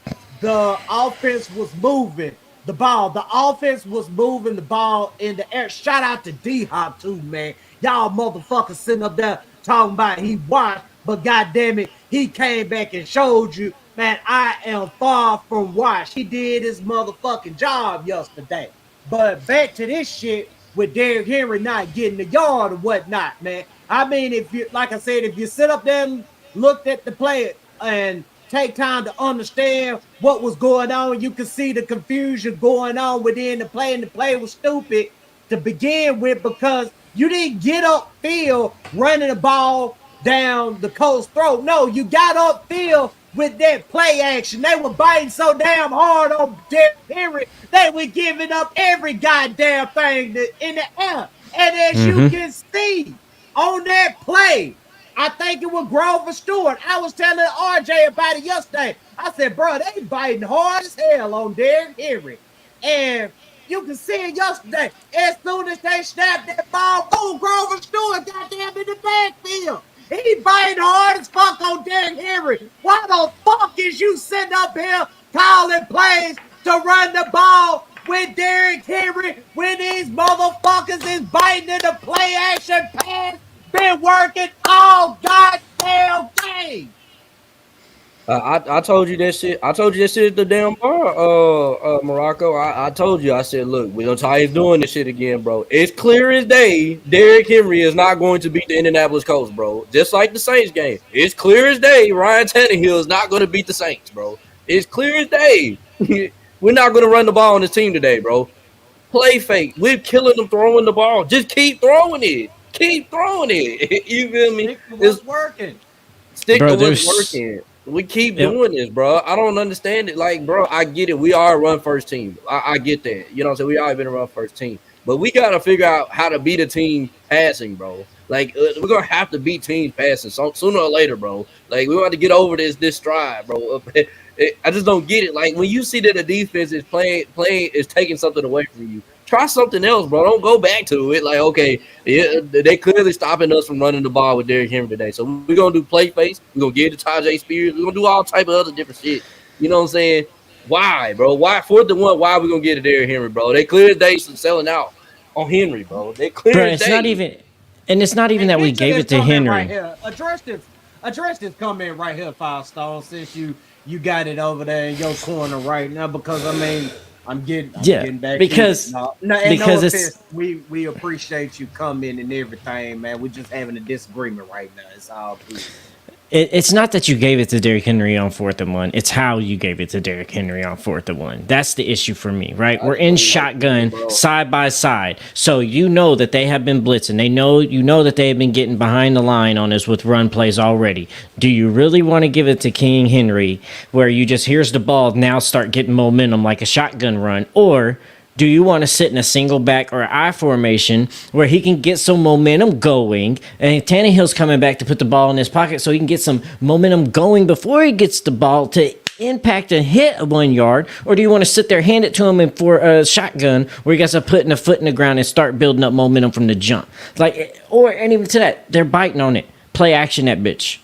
the offense was moving the ball. The offense was moving the ball in the air. Shout out to D-Hop too, man. Y'all motherfuckers sitting up there talking about he watched, but goddamn it, he came back and showed you, man, I am far from washed. He did his motherfucking job yesterday. But back to this shit with Derrick Henry not getting the yard or whatnot, man. I mean, if you, like I said, if you sit up there and looked at the play and take time to understand what was going on, you can see the confusion going on within the play, and the play was stupid to begin with because you didn't get upfield running the ball down the Colts' throat. No, you got upfield with that play action. They were biting so damn hard on Derrick Henry, they were giving up every goddamn thing in the air. And as you can see on that play, I think it was Grover Stewart. I was telling RJ about it yesterday. I said, bro, they biting hard as hell on Derrick Henry. And you can see it yesterday. As soon as they snapped that ball, boom, Grover Stewart goddamn in the backfield. He biting hard as fuck on Derrick Henry. Why the fuck is you sitting up here calling plays to run the ball with Derrick Henry when these motherfuckers is biting in the play action pass? Been working all goddamn game. I told you that shit. I told you that shit at the damn bar, Morocco. I told you. I said, look, we don't Ty's doing this shit again, bro. It's clear as day. Derrick Henry is not going to beat the Indianapolis Colts, bro. Just like the Saints game. It's clear as day. Ryan Tannehill is not going to beat the Saints, bro. It's clear as day. We're not going to run the ball on this team today, bro. Play fake. We're killing them throwing the ball. Just keep throwing it. Keep throwing it. You feel me? It's working. Stick to what's working. We keep doing this, bro. I don't understand it. Like, bro, I get it. We are a run first team. I get that. You know what I'm saying? We always been a run first team. But we got to figure out how to beat a team passing, bro. Like we're gonna have to beat teams passing sooner or later, bro. Like we want to get over this stride, bro. I just don't get it. Like when you see that the defense is playing is taking something away from you, try something else, bro. Don't go back to it. Like okay, yeah, they clearly stopping us from running the ball with Derrick Henry today, so we're gonna do play face. We're gonna give it to Tajay Spears. We're gonna do all type of other different shit. You know what I'm saying? Why, bro? Why 4th and 1? Why are we gonna get it Derrick Henry, bro? They clear as day selling out on Henry, bro. They clear Bro, as it's not day. even, and it's not even Hey, that we get to gave this it to comment right Henry. here. Address this comment right here, 5 Stone, since you got it over there in your corner right now. Because I mean, I'm Yeah, getting back because here. No because offense. it's We appreciate you coming and everything, man. We're just having a disagreement right now. It's all good. it's not that you gave it to Derrick Henry on 4th and 1. It's how you gave it to Derrick Henry on 4th and 1. That's the issue for me, right? We're in shotgun side by side, so you know that they have been blitzing. You know that they have been getting behind the line on us with run plays already. Do you really want to give it to King Henry, where you just here's the ball now start getting momentum like a shotgun run, or do you want to sit in a single back or I formation where he can get some momentum going and Tannehill's coming back to put the ball in his pocket so he can get some momentum going before he gets the ball to impact and hit a 1 yard? Or do you want to sit there, hand it to him for a shotgun where you guys are putting a foot in the ground and start building up momentum from the jump? And even to that, they're biting on it. Play action that bitch.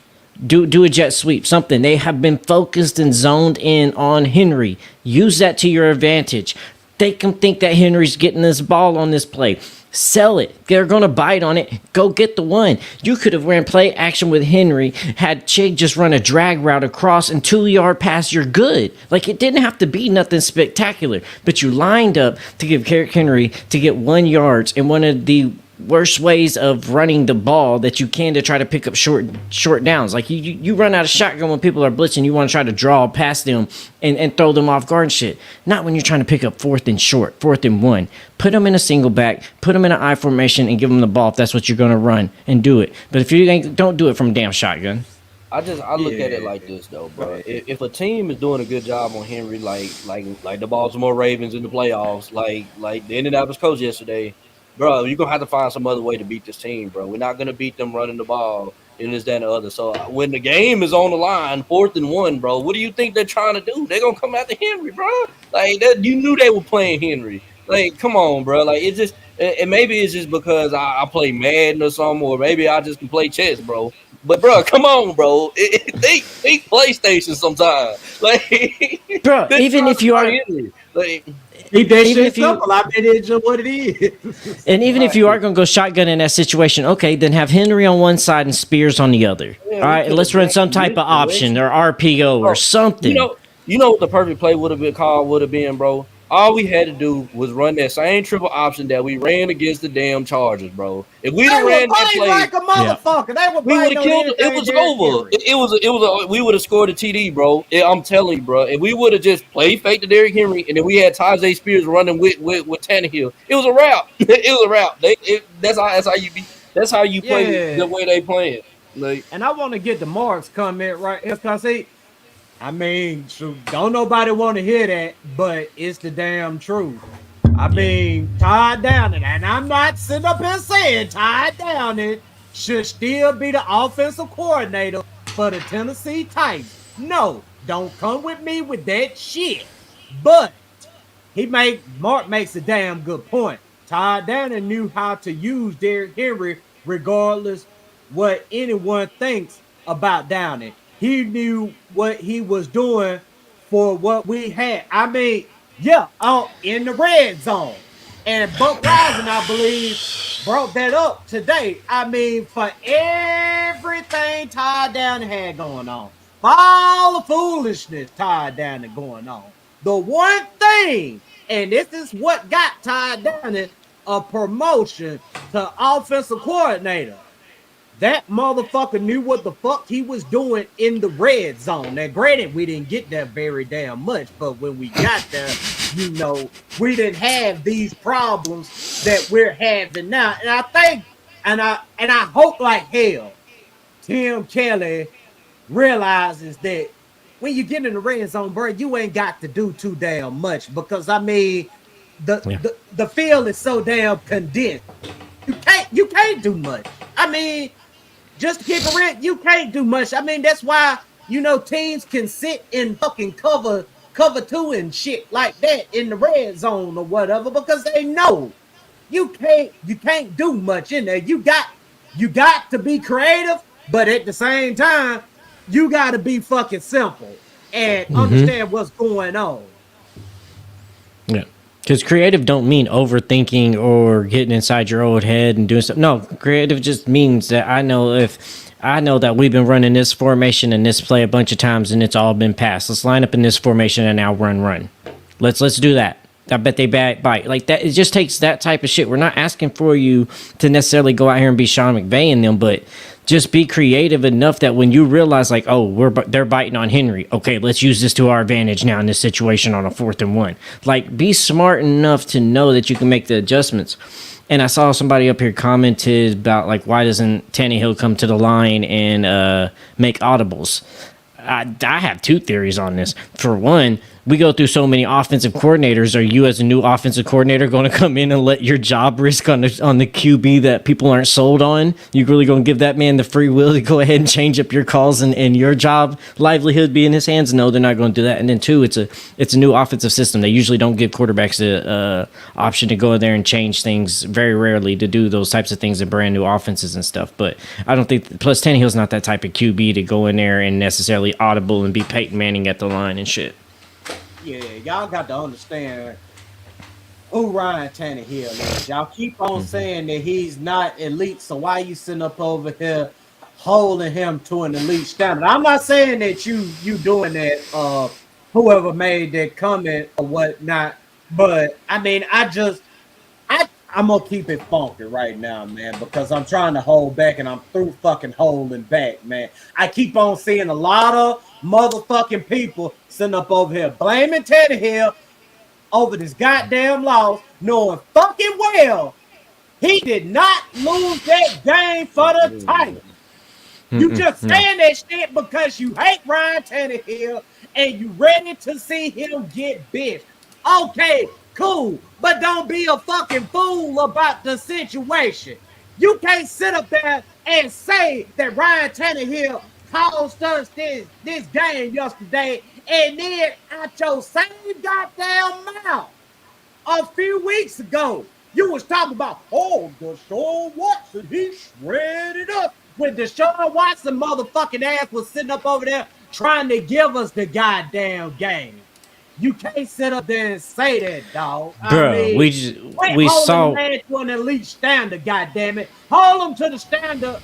Do a jet sweep, something. They have been focused and zoned in on Henry. Use that to your advantage. They can think that Henry's getting this ball on this play. Sell it. They're going to bite on it. Go get the one. You could have ran play action with Henry, had Chig just run a drag route across and 2-yard pass, you're good. Like, it didn't have to be nothing spectacular, but you lined up to give Derrick Henry to get 1 yard in one of the worst ways of running the ball that you can to try to pick up short downs. Like you run out of shotgun when people are blitzing, you want to try to draw past them and throw them off guard and shit. Not when you're trying to pick up 4th and 1. Put them in a single back, put them in an I formation and give them the ball if that's what you're going to run and do it. But if you ain't, don't do it from a damn shotgun. I look at it like this though, bro. If a team is doing a good job on Henry, like the Baltimore Ravens in the playoffs, like the Indianapolis Colts yesterday, bro, you're gonna have to find some other way to beat this team, bro. We're not gonna beat them running the ball and this, that, and the other. So when the game is on the line, 4th and 1, bro, what do you think they're trying to do? They're gonna come after Henry, bro. Like that, you knew they were playing Henry. Like, come on, bro. Like it's just, and maybe it's just because I play Madden or something, or maybe I just can play chess, bro. But bro, come on, bro. Think PlayStation sometimes. Like, Bro, even if you are Henry. Like, Keep that Even shit if you- simple. I bet it's just what it is. and even if you are going to go shotgun in that situation, okay, then have Henry on one side and Spears on the other. Yeah, All right, and let's run some type of option or RPO or something. You know what the perfect play would have been, bro? All we had to do was run that same triple option that we ran against the damn Chargers, bro. If we'd They have were ran that playing play, like a motherfucker. They were we would playing have on killed it. It anything was Derrick over. Henry. We would have scored a TD, bro. I'm telling you, bro. If we would have just played fake to Derrick Henry, and then we had Tajay Spears running with Tannehill, it was a wrap. It was a wrap. That's how you play the way they playing. Like, And I want to get the Marks comment right here because I mean, shoot, don't nobody want to hear that, but it's the damn truth. I mean, Todd Downing, and I'm not sitting up here saying Todd Downing should still be the offensive coordinator for the Tennessee Titans. No, don't come with me with that shit. But Mark makes a damn good point. Todd Downing knew how to use Derrick Henry regardless what anyone thinks about Downing. He knew what he was doing for what we had. I mean, yeah, in the red zone. And Buck Rising, I believe, brought that up today. I mean, for everything Todd Downing had going on, for all the foolishness Todd Downing going on, the one thing, and this is what got Todd Downing a promotion to offensive coordinator. That motherfucker knew what the fuck he was doing in the red zone. Now, granted, we didn't get there very damn much, but when we got there, we didn't have these problems that we're having now. And I think, and I hope like hell, Tim Kelly realizes that when you get in the red zone, bro, you ain't got to do too damn much because I mean, the field is so damn condensed. You can't do much. I mean, just to keep it real, you can't do much. I mean, that's why teams can sit in fucking cover two and shit like that in the red zone or whatever, because they know you can't do much in there. You got to be creative, but at the same time, you got to be fucking simple and understand what's going on. Yeah. Because creative don't mean overthinking or getting inside your old head and doing stuff. No, creative just means that I know that we've been running this formation and this play a bunch of times and it's all been passed. Let's line up in this formation and now run. Let's do that. I bet they bite like that. It just takes that type of shit. We're not asking for you to necessarily go out here and be Sean McVay in them, but just be creative enough that when you realize like, oh, they're biting on Henry. Okay, let's use this to our advantage now in this situation on a 4th and 1. Like, be smart enough to know that you can make the adjustments. And I saw somebody up here commented about like, why doesn't Tannehill come to the line and make audibles? I have 2 theories on this. For one, we go through so many offensive coordinators. Are you, as a new offensive coordinator, going to come in and let your job risk on the QB that people aren't sold on? You really going to give that man the free will to go ahead and change up your calls and your job livelihood be in his hands? No, they're not going to do that. And then 2, it's a new offensive system. They usually don't give quarterbacks the option to go in there and change things, very rarely, to do those types of things in brand new offenses and stuff. But I don't think, plus Tannehill's not that type of QB to go in there and necessarily audible and be Peyton Manning at the line and shit. Yeah, y'all got to understand who Ryan Tannehill is. Y'all keep on saying that he's not elite, so why you sitting up over here holding him to an elite standard? I'm not saying that you doing that, whoever made that comment or whatnot, but I mean, I'm gonna keep it funky right now, man, because I'm trying to hold back and I'm through fucking holding back, man. I keep on seeing a lot of motherfucking people sitting up over here blaming Tannehill over this goddamn loss, knowing fucking well he did not lose that game for the Titans. You just saying that shit because you hate Ryan Tannehill and you ready to see him get bitched. Okay, cool, but don't be a fucking fool about the situation. You can't sit up there and say that Ryan Tannehill caused us this game yesterday, and then out your same goddamn mouth a few weeks ago, you was talking about, Deshaun Watson, he shredded up. When Deshaun Watson motherfucking ass was sitting up over there trying to give us the goddamn game. You can't sit up there and say that, dog. Bro, I mean, we saw the man to an elite standard, goddammit. Hold him to the standard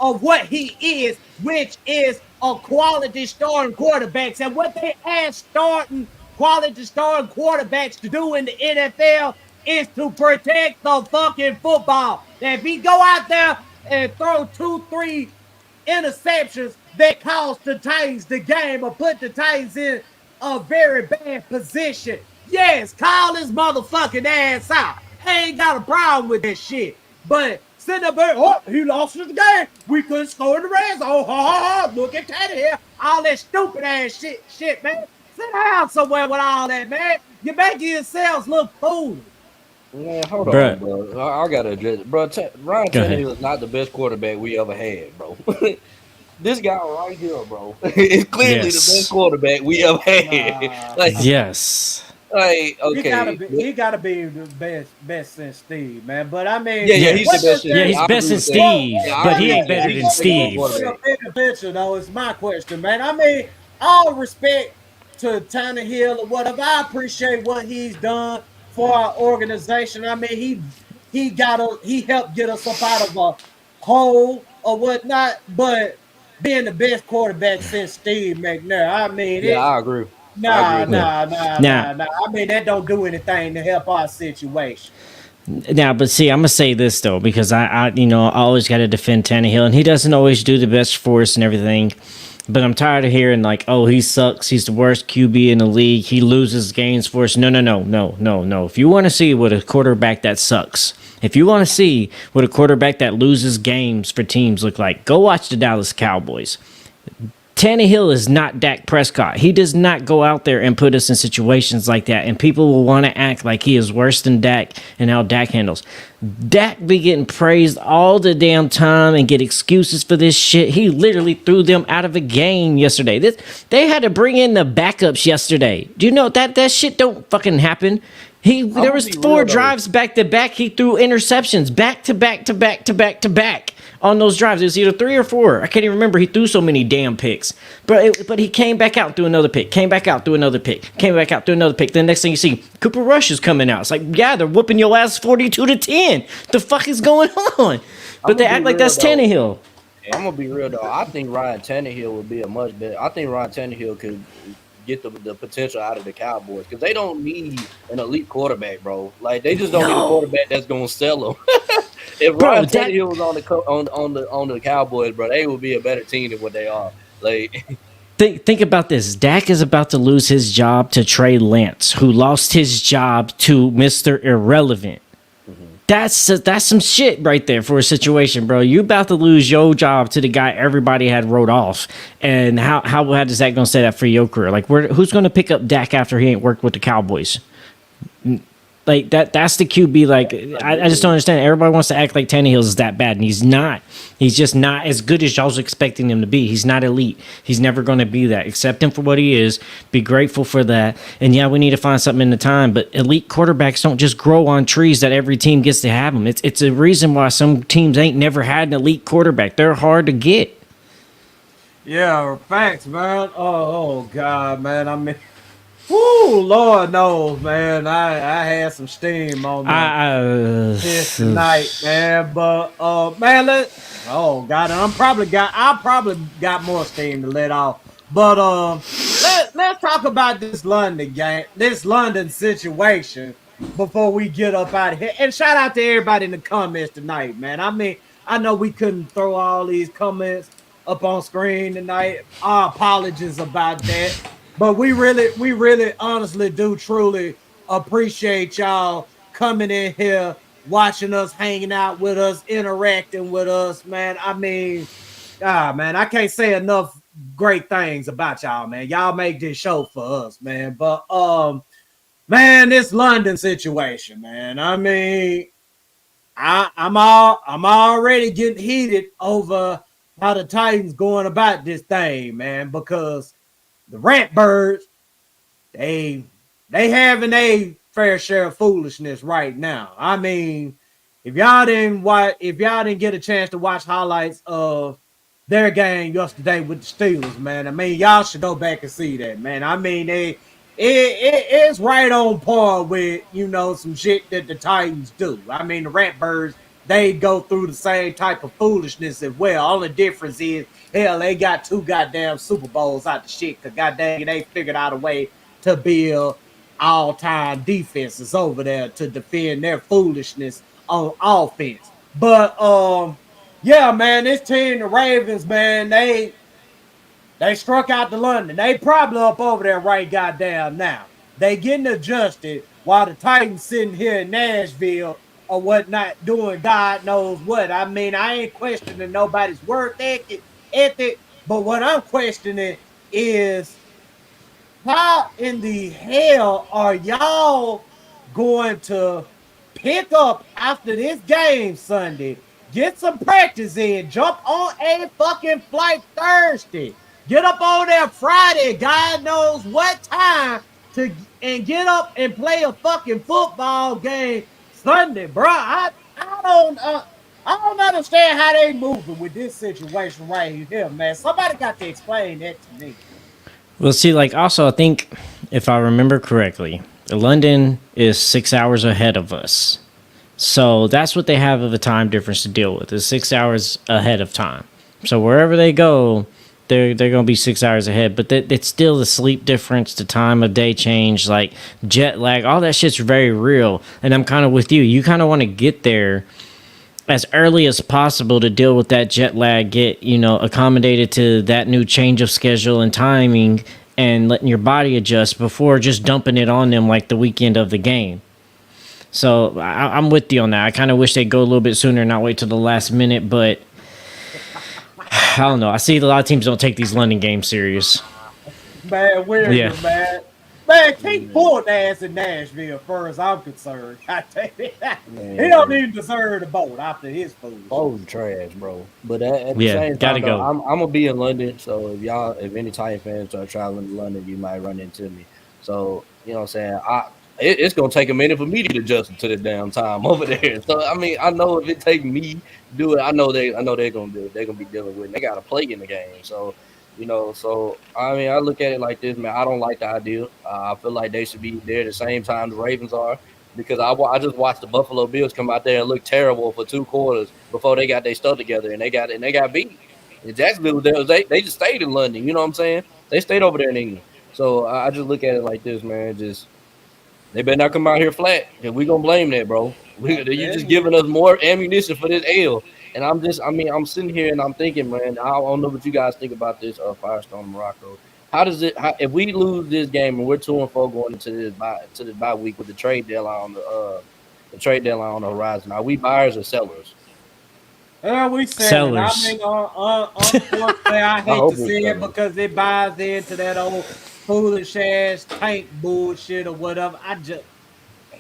of what he is, which is a quality starting quarterbacks. And what they ask quality starting quarterbacks to do in the NFL is to protect the fucking football. Now, if he go out there and throw 2-3 interceptions that cost the Titans the game or put the Titans in a very bad position, yes, call his motherfucking ass out. I ain't got a problem with that shit. But sitting up there, he lost the game. We couldn't score in the red zone. Look at that here. All that stupid ass shit, man. Sit down somewhere with all that, man. You're making yourselves look foolish. Man, hold on, bro. I gotta address it, bro. Ryan Tannehill is not the best quarterback we ever had, bro. This guy right here, bro, is clearly the best quarterback we ever had. Yes. Like, okay, he gotta be the best since Steve, man. But I mean, yeah, he's the best. Yeah, he's best than Steve, but he ain't better than Steve. Bigger picture, though, is my question, man. I mean, all respect to Tannehill or whatever. I appreciate what he's done for our organization. I mean, he helped get us up out of a hole or whatnot. But being the best quarterback since Steve McNair, I mean, I agree. Nah. I mean, that don't do anything to help our situation. Now, but see, I'm gonna say this though, because I always got to defend Tannehill, and he doesn't always do the best for us and everything. But I'm tired of hearing like, oh, he sucks. He's the worst QB in the league. He loses games for us. No. If you want to see what a quarterback that sucks, if you want to see what a quarterback that loses games for teams look like, go watch the Dallas Cowboys. Tannehill is not Dak Prescott. He does not go out there and put us in situations like that. And people will want to act like he is worse than Dak and how Dak handles. Dak be getting praised all the damn time and get excuses for this shit. He literally threw them out of a game yesterday. They had to bring in the backups yesterday. Do you know that shit don't fucking happen? There was 4 drives back to back. He threw interceptions back to back to back to back to back on those drives. It was either 3 or 4. I can't even remember. He threw so many damn picks. But he came back out, threw another pick. Came back out, threw another pick. Came back out, threw another pick. Then next thing you see, Cooper Rush is coming out. It's like, yeah, they're whooping your ass 42-10. The fuck is going on? But they act like that's Tannehill. I'm gonna be real though. I think Ryan Tannehill would be a much better. I think Ryan Tannehill could get the potential out of the Cowboys because they don't need an elite quarterback, bro. Like they just don't need a quarterback that's gonna sell them. If Ryan Tannehill was on the Cowboys, bro, they would be a better team than what they are. Like, think about this. Dak is about to lose his job to Trey Lance, who lost his job to Mr. Irrelevant. That's some shit right there for a situation, bro. You about to lose your job to the guy everybody had wrote off, and how does that gonna set up for your career? Like, who's gonna pick up Dak after he ain't worked with the Cowboys? Like that's the QB. Like I just don't understand. Everybody wants to act like Tannehill is that bad, and he's not. He's just not as good as y'all's expecting him to be. He's not elite. He's never going to be that. Accept him for what he is. Be grateful for that. And yeah, we need to find something in the time. But elite quarterbacks don't just grow on trees that every team gets to have them. It's a reason why some teams ain't never had an elite quarterback. They're hard to get. Yeah, facts, man. Oh God, man. I mean. Woo, Lord knows, man. I had some steam on this tonight, man. But man, oh God, I probably got more steam to let off. But let's talk about this London game, this London situation before we get up out of here. And shout out to everybody in the comments tonight, man. I mean, I know we couldn't throw all these comments up on screen tonight. Our apologies about that. But we really honestly do truly appreciate y'all coming in here, watching us, hanging out with us, interacting with us, man. I mean, man, I can't say enough great things about y'all, man. Y'all make this show for us, man. But man, this London situation, man. I mean, I'm already getting heated over how the Titans going about this thing, man, because the Ratbirds, they having a fair share of foolishness right now. I mean, if y'all didn't get a chance to watch highlights of their game yesterday with the Steelers, man, I mean, y'all should go back and see that, man. I mean, it's right on par with, some shit that the Titans do. I mean, the Ratbirds, they go through the same type of foolishness as well. Only difference is, hell, they got 2 goddamn Super Bowls out the shit because goddamn, they figured out a way to build all-time defenses over there to defend their foolishness on offense. But yeah, man, this team, the Ravens, man, they struck out to London. They probably up over there right goddamn now. They getting adjusted while the Titans sitting here in Nashville or whatnot doing God knows what. I mean, I ain't questioning nobody's work ethic, but what I'm questioning is how in the hell are y'all going to pick up after this game Sunday, get some practice in, jump on a fucking flight Thursday, get up on there Friday, God knows what time, and get up and play a fucking football game Sunday, bro. I don't understand how they moving with this situation right here, man. Somebody got to explain that to me. Well, see, like, also, I think, if I remember correctly, London is 6 hours ahead of us. So that's what they have of a time difference to deal with, is 6 hours ahead of time. So wherever they go, they're going to be 6 hours ahead. But it's still the sleep difference, the time of day change, like jet lag, all that shit's very real. And I'm kind of with you. You kind of want to get there as early as possible to deal with that jet lag, get, accommodated to that new change of schedule and timing and letting your body adjust before just dumping it on them like the weekend of the game. So I'm with you on that. I kind of wish they'd go a little bit sooner and not wait till the last minute, but I don't know. I see a lot of teams don't take these London games serious. Man, where Yeah. you, man? Man, keep Fulton ass in Nashville first. I'm concerned. I tell you that. He don't even deserve the vote after his food. Fulton trash, bro. But at the Yeah, same gotta time, though, go. I'm gonna be in London. So if any Titan fans are traveling to London, you might run into me. So you know what I'm saying. It's gonna take a minute for me to adjust to the damn time over there. So I mean, I know if it takes me to do it, I know they're gonna do it. They're gonna be dealing with it. They got to play in the game. So so I mean, I look at it like this, man. I don't like the idea. I feel like they should be there at the same time the Ravens are, because I just watched the Buffalo Bills come out there and look terrible for 2 quarters before they got their stuff together, and they got beat. In Jacksonville, they just stayed in London. You know what I'm saying? They stayed over there in England. So I just look at it like this, man. Just they better not come out here flat, because we gonna blame that, bro. You just giving us more ammunition for this L. And I'm sitting here and I'm thinking, man, I don't know what you guys think about this Firestone Morocco. If we lose this game and we're 2-4 going into this bye week with the trade deadline on the horizon, are we buyers or sellers? We selling. I Sellers. mean, unfortunately, I hate hope to we're see it selling. because it buys into that old foolish ass tank bullshit or whatever.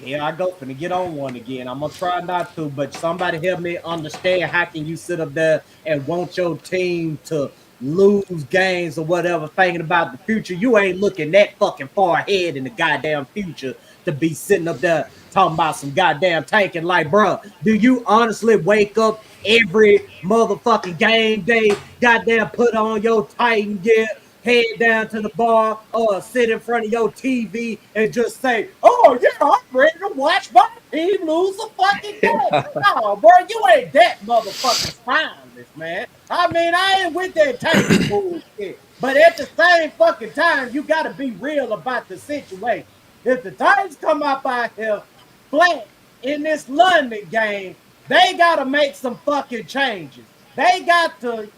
Here I go, finna get on one again. I'm gonna try not to, but somebody help me understand how can you sit up there and want your team to lose games or whatever, thinking about the future. You ain't looking that fucking far ahead in the goddamn future to be sitting up there talking about some goddamn tanking. Like, bro, do you honestly wake up every motherfucking game day, goddamn put on your Titan gear, head down to the bar or sit in front of your TV and just say, oh, yeah, I'm ready to watch my team lose a fucking game. No, bro, you ain't that motherfucking spineless, man. I mean, I ain't with that tanking bullshit. But at the same fucking time, you got to be real about the situation. If the Titans come up out here flat in this London game, they got to make some fucking changes. They got to,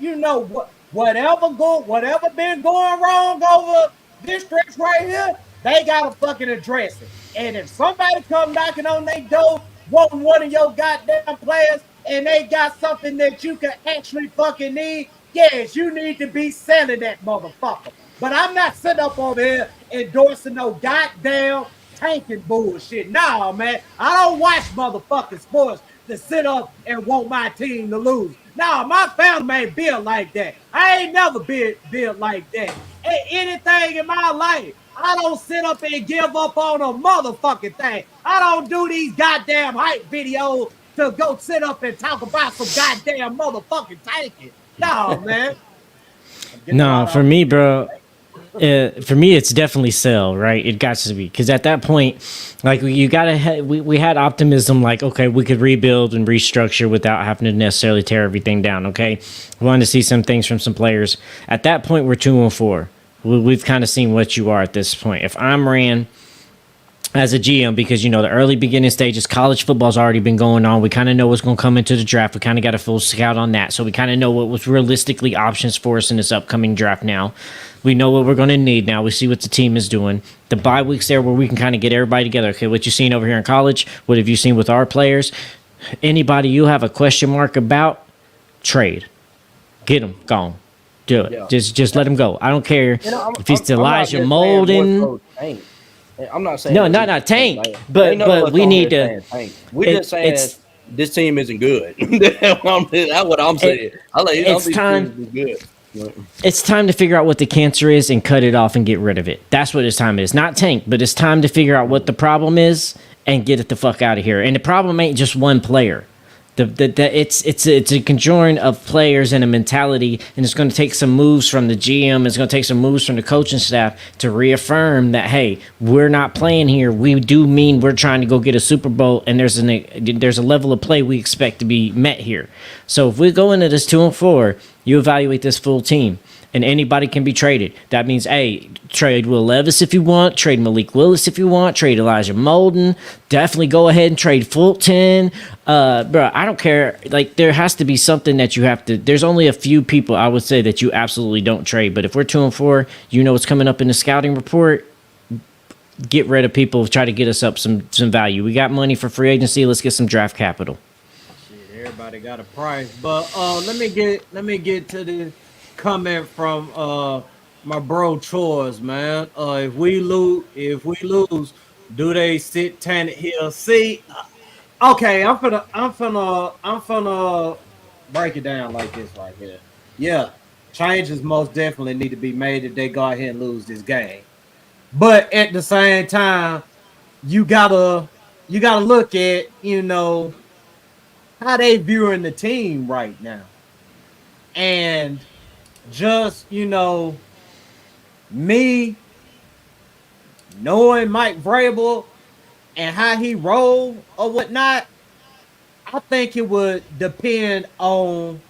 whatever been going wrong over this stretch right here, they got to fucking address it. And if somebody come knocking on their door, wanting one of your goddamn players, and they got something that you can actually fucking need, yes, you need to be selling that motherfucker. But I'm not sitting up over here endorsing no goddamn tanking bullshit. Nah, man, I don't watch motherfucking sports to sit up and want my team to lose. Nah, my family ain't built like that. I ain't never been built like that. Anything in my life, I don't sit up and give up on a motherfucking thing. I don't do these goddamn hype videos to go sit up and talk about some goddamn motherfucking tanking. No, man. No, for me, bro. For me, it's definitely sell, right? It got to be, because at that point, like we had optimism, like, okay, we could rebuild and restructure without having to necessarily tear everything down. Okay, we wanted to see some things from some players. At that point, we're 2-4. We've kind of seen what you are at this point. If I'm ran as a GM, because the early beginning stages, college football's already been going on. We kind of know what's going to come into the draft. We kind of got a full scout on that, so we kind of know what was realistically options for us in this upcoming draft. Now we know what we're going to need. Now we see what the team is doing. The bye weeks there where we can kind of get everybody together. Okay, what you seen over here in college? What have you seen with our players? Anybody you have a question mark about? Trade, get them gone. Do it. Yeah. Just let him go. I don't care if it's Elijah Molden. I'm not saying not tank, but we need to. We're just saying this team isn't good. That's what I'm saying. It's time. It's time to figure out what the cancer is and cut it off and get rid of it. That's what it's time is. Not tank, but it's time to figure out what the problem is and get it the fuck out of here. And the problem ain't just one player. It's a conjoining of players and a mentality, and it's going to take some moves from the GM. It's going to take some moves from the coaching staff to reaffirm that, hey, we're not playing here. We do mean we're trying to go get a Super Bowl, and there's a level of play we expect to be met here. So if we go into this 2-4, you evaluate this full team. And anybody can be traded. That means, hey, trade Will Levis if you want, trade Malik Willis if you want, trade Elijah Molden. Definitely go ahead and trade Fulton. Bro, I don't care. Like, there has to be something that you have to. There's only a few people I would say that you absolutely don't trade. But if we're 2-4, you know what's coming up in the scouting report. Get rid of people. Try to get us up some value. We got money for free agency. Let's get some draft capital. Shit, everybody got a price, but let me get to coming from my bro Chores, man. If we lose, do they sit Tannehill? See, okay, I'm finna break it down like this right here. Yeah, changes most definitely need to be made if they go ahead and lose this game. But at the same time, you gotta you gotta look at how they viewing the team right now, and just me knowing Mike Vrabel and how he roll or whatnot, I think it would depend on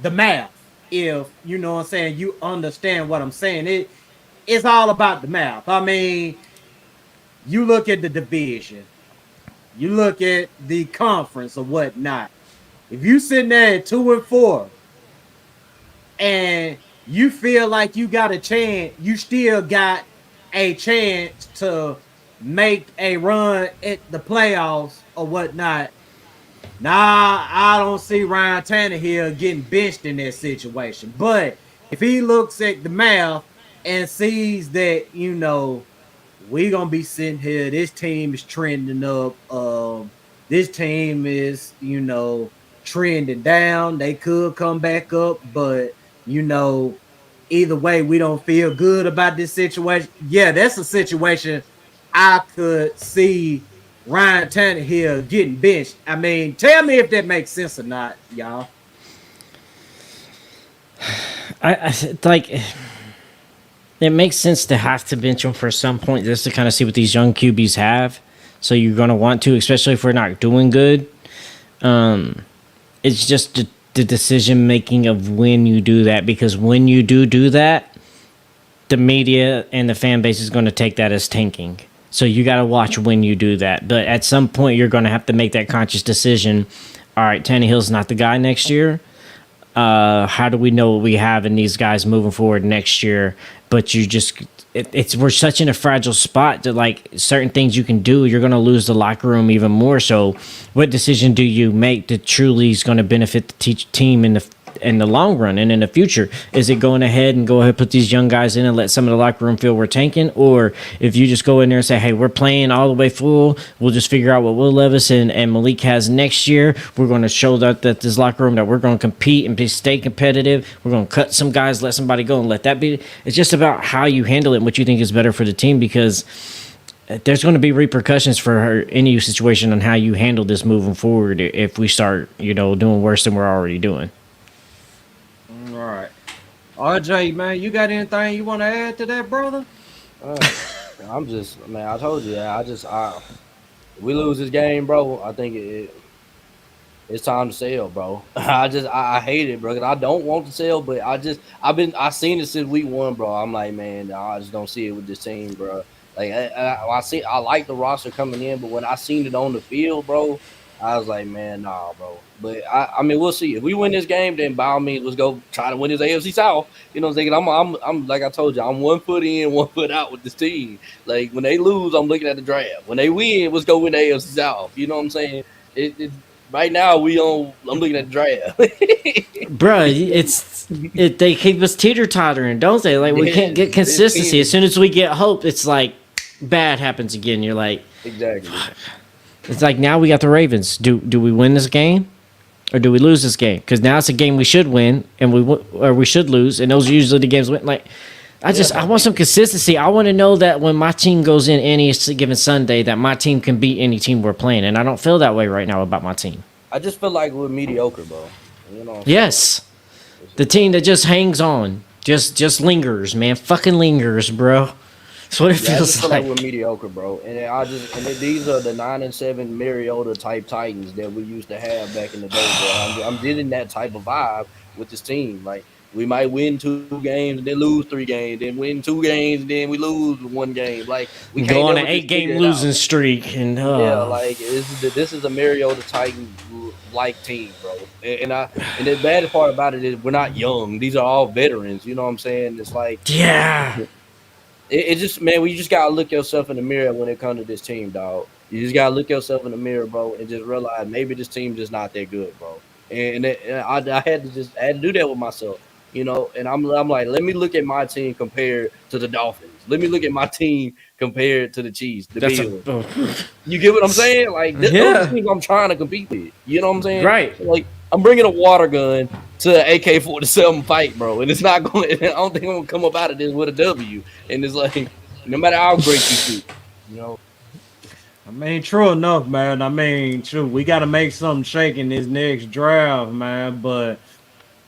the math. If you know what I'm saying, you understand what I'm saying. It's all about the math. I mean, you look at the division, you look at the conference or whatnot. If you sitting there at 2-4 and you feel like you got a chance, you still got a chance to make a run at the playoffs or whatnot. Nah, I don't see Ryan Tannehill getting benched in that situation. But if he looks at the math and sees that, we gonna be sitting here, this team is trending up, this team is, trending down. They could come back up, but you know, either way, we don't feel good about this situation. Yeah, that's a situation I could see Ryan Tannehill getting benched. I mean, tell me if that makes sense or not, y'all. I like it makes sense to have to bench him for some point just to kind of see what these young QBs have. So you're going to want to, especially if we're not doing good. It's just the decision making of when you do that, because when you do that, the media and the fan base is going to take that as tanking. So you got to watch when you do that. But at some point, you're going to have to make that conscious decision. All right, Tannehill's not the guy next year. How do we know what we have in these guys moving forward next year? But you just, we're such in a fragile spot that like certain things you can do, you're going to lose the locker room even more. So what decision do you make that truly is going to benefit the team in the long run and in the future? Is it going ahead and put these young guys in and let some of the locker room feel we're tanking? Or if you just go in there and say, hey, we're playing all the way full, we'll just figure out what Will Levis and Malik has next year. We're going to show that this locker room that we're going to compete and stay competitive. We're going to cut some guys, let somebody go, and let that be. It's just about how you handle it and what you think is better for the team, because there's going to be repercussions for any situation on how you handle this moving forward if we start, doing worse than we're already doing. All right. RJ, man, you got anything you want to add to that, brother? I'm just, man, I told you, we lose this game, bro. I think it's time to sell, bro. I hate it, bro. 'Cause I don't want to sell, but I seen it since week 1, bro. I'm like, man, I just don't see it with this team, bro. Like I like the roster coming in, but when I seen it on the field, bro, I was like, man, nah, bro. But I mean, we'll see. If we win this game, then by all means, let's go try to win this AFC South. You know what I'm saying? I'm like I told you, I'm 1 foot in, 1 foot out with this team. Like when they lose, I'm looking at the draft. When they win, let's go win the AFC South. You know what I'm saying? Right now I'm looking at the draft. Bruh, they keep us teeter-tottering, don't they? Like we can't get consistency. As soon as we get hope, it's like bad happens again. You're like, exactly. It's like now we got the Ravens. Do we win this game, or do we lose this game? Because now it's a game we should win, and we should lose, and those are usually the games win. Like, I want some consistency. I want to know that when my team goes in any given Sunday, that my team can beat any team we're playing, and I don't feel that way right now about my team. I just feel like we're mediocre, bro. You know. Yes, the team that just hangs on, just lingers, man, fucking lingers, bro. That's what it feels I just feel like. we're mediocre, bro. These are the 9-7 Mariota type Titans that we used to have back in the day, bro. I'm getting that type of vibe with this team. Like we might win 2 games and then lose 3 games, then win 2 games and then we lose 1 game. Like we go can't on an 8-game losing streak, and like this is a Mariota Titan like team, bro. And the baddest part about it is we're not young. These are all veterans. You know what I'm saying? It's like It just, man, you just gotta look yourself in the mirror when it comes to this team, dog. You just gotta look yourself in the mirror, bro, and just realize maybe this team just not that good, bro. I had to do that with myself, you know. And I'm like, let me look at my team compared to the Dolphins. Let me look at my team compared to the Chiefs, the That's a Bills. You get what I'm saying? Like those are yeah, things I'm trying to compete with. You know what I'm saying? right. So, like I'm bringing a water gun to an AK-47 fight, bro, and it's not going. I don't think I'm gonna come up out of this with a W. And it's like, no matter how great you shoot, you know. I mean, true enough, man. I mean, true. We got to make something shake in this next draft, man. But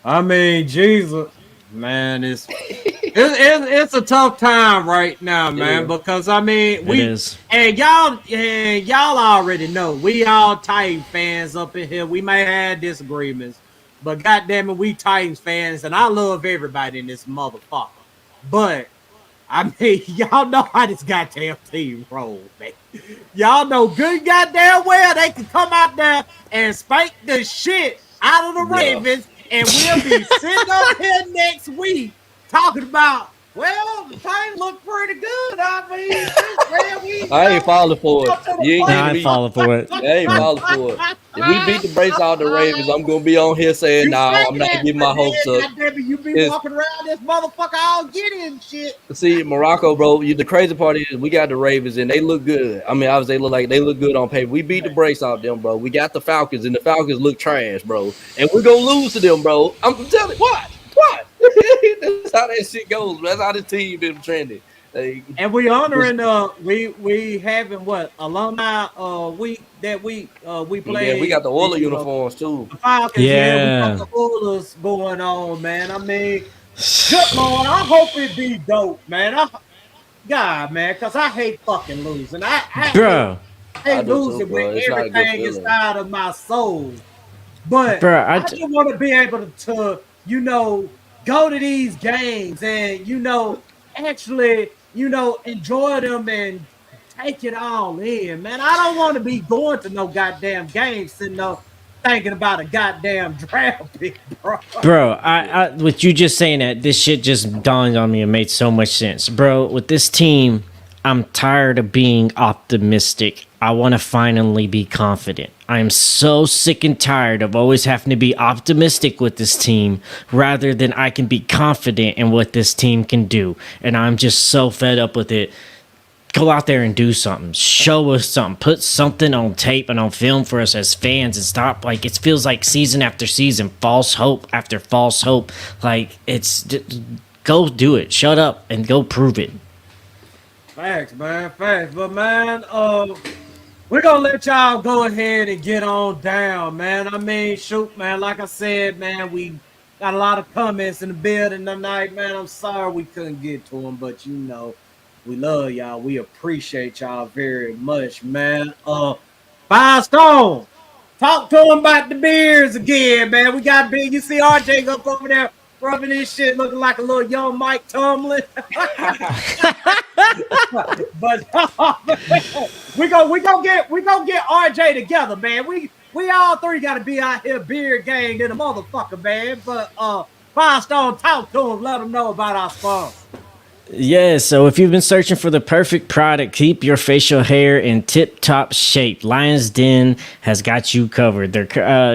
I mean, Jesus, man, it's a tough time right now, man. Yeah. Because I mean, It is. and y'all already know we all Titan fans up in here. We may have disagreements, but goddamn it, we Titans fans, and I love everybody in this motherfucker. But I mean, y'all know how this goddamn team rolls, man. Y'all know good goddamn well they can come out there and spank the shit out of the Yeah. Ravens, and we'll be sitting up here next week talking about, well, the Titans look pretty good. I mean, I ain't falling for it. You ain't Nah, getting I me. follow for it. I ain't falling for it. If we beat the brace out the Ravens, I'm gonna be on here saying, You "No, say I'm not that, getting but my hopes then, up." goddamn it, you be It's, walking around this motherfucker all giddy and shit. see, Morocco, bro. The crazy part is we got the Ravens and they look good. I mean, obviously they look good on paper. We beat the brace out them, bro. We got the Falcons and the Falcons look trash, bro. And we're gonna lose to them, bro. I'm telling you, what? That's how that shit goes. That's how the team been trending. Like, And we honoring we having what alumni week that we yeah, we played got the Oiler uniforms too. the Falcons. Yeah, we got Yeah. the Oilers going on, man. I mean, good Lord, I hope it be dope, man. God, man, because I hate fucking losing. Bro, I hate do too, losing with bro. It's not a good everything feeling. inside of my soul. But bro, I just want to be able go to these games and, actually, enjoy them and take it all in, man. I don't want to be going to no goddamn game sitting there thinking about a goddamn draft pick, bro. bro, with you just saying that, this shit just dawned on me and made so much sense, bro. With this team, I'm tired of being optimistic. I want to finally be confident. I am so sick and tired of always having to be optimistic with this team rather than I can be confident in what this team can do. And I'm just so fed up with it. Go out there and do something. Show us something. Put something on tape and on film for us as fans and stop. Like, it feels like season after season, false hope after false hope. Like, go do it. Shut up and go prove it. Facts, man, facts. But man, we're gonna let y'all go ahead and get on down, man. I mean, shoot, man. Like I said, man, we got a lot of comments in the building tonight, man. I'm sorry we couldn't get to them, but we love y'all. We appreciate y'all very much, man. 5 Stone, talk to them about the beers again, man. We got big. You see RJ up over there rubbing this shit, looking like a little young Mike Tomlin. But we gonna get RJ together, man. We all three gotta be out here beer gang in a motherfucker, man. But 5 Stone, talk to him, let them know about our sponsor. Yeah, so if you've been searching for the perfect product, keep your facial hair in tip-top shape, Lion's Den has got you covered. Their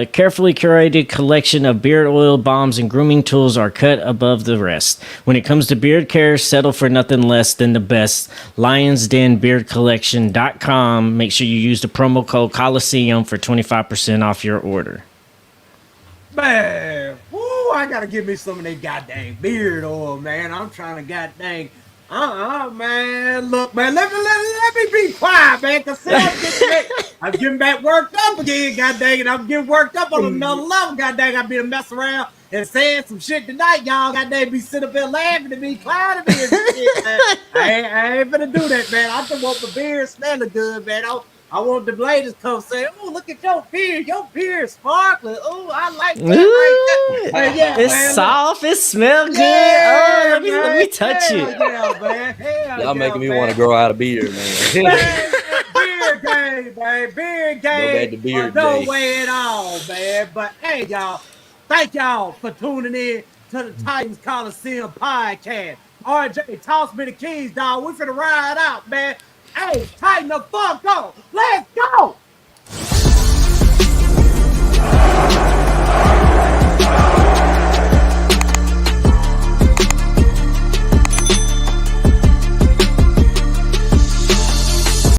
carefully curated collection of beard oil, balms, and grooming tools are cut above the rest. When it comes to beard care, settle for nothing less than the best. LionsDenBeardCollection.com. Make sure you use the promo code Coliseum for 25% off your order. Man, woo, I gotta give me some of that goddamn beard oil, man. I'm trying to goddamn. Man. Look, man, let me be quiet, man. Cause see, I'm getting back worked up again, goddamn it. I'm getting worked up on another level, goddamn. I've been messing around and saying some shit tonight, y'all. Goddamn, be sitting up there laughing at me, clowning me and shit, man. I ain't finna do that, man. I just want the beard smelling good, man. I want the ladies come say, "Oh, look at your beard sparkling. Oh, I like that right there." Yeah, It's man, soft. It smells good. yeah, Oh, let me touch hell it. Yeah, man. Hell Y'all making me man. want to grow out a beard, man. Man, beard game, man. Beard game. back to beard No day. way at all, man. But hey, y'all, thank y'all for tuning in to the Titans Coliseum podcast. RJ, toss me the keys, dog. We finna ride out, man. Hey, tighten the fuck up. Let's go.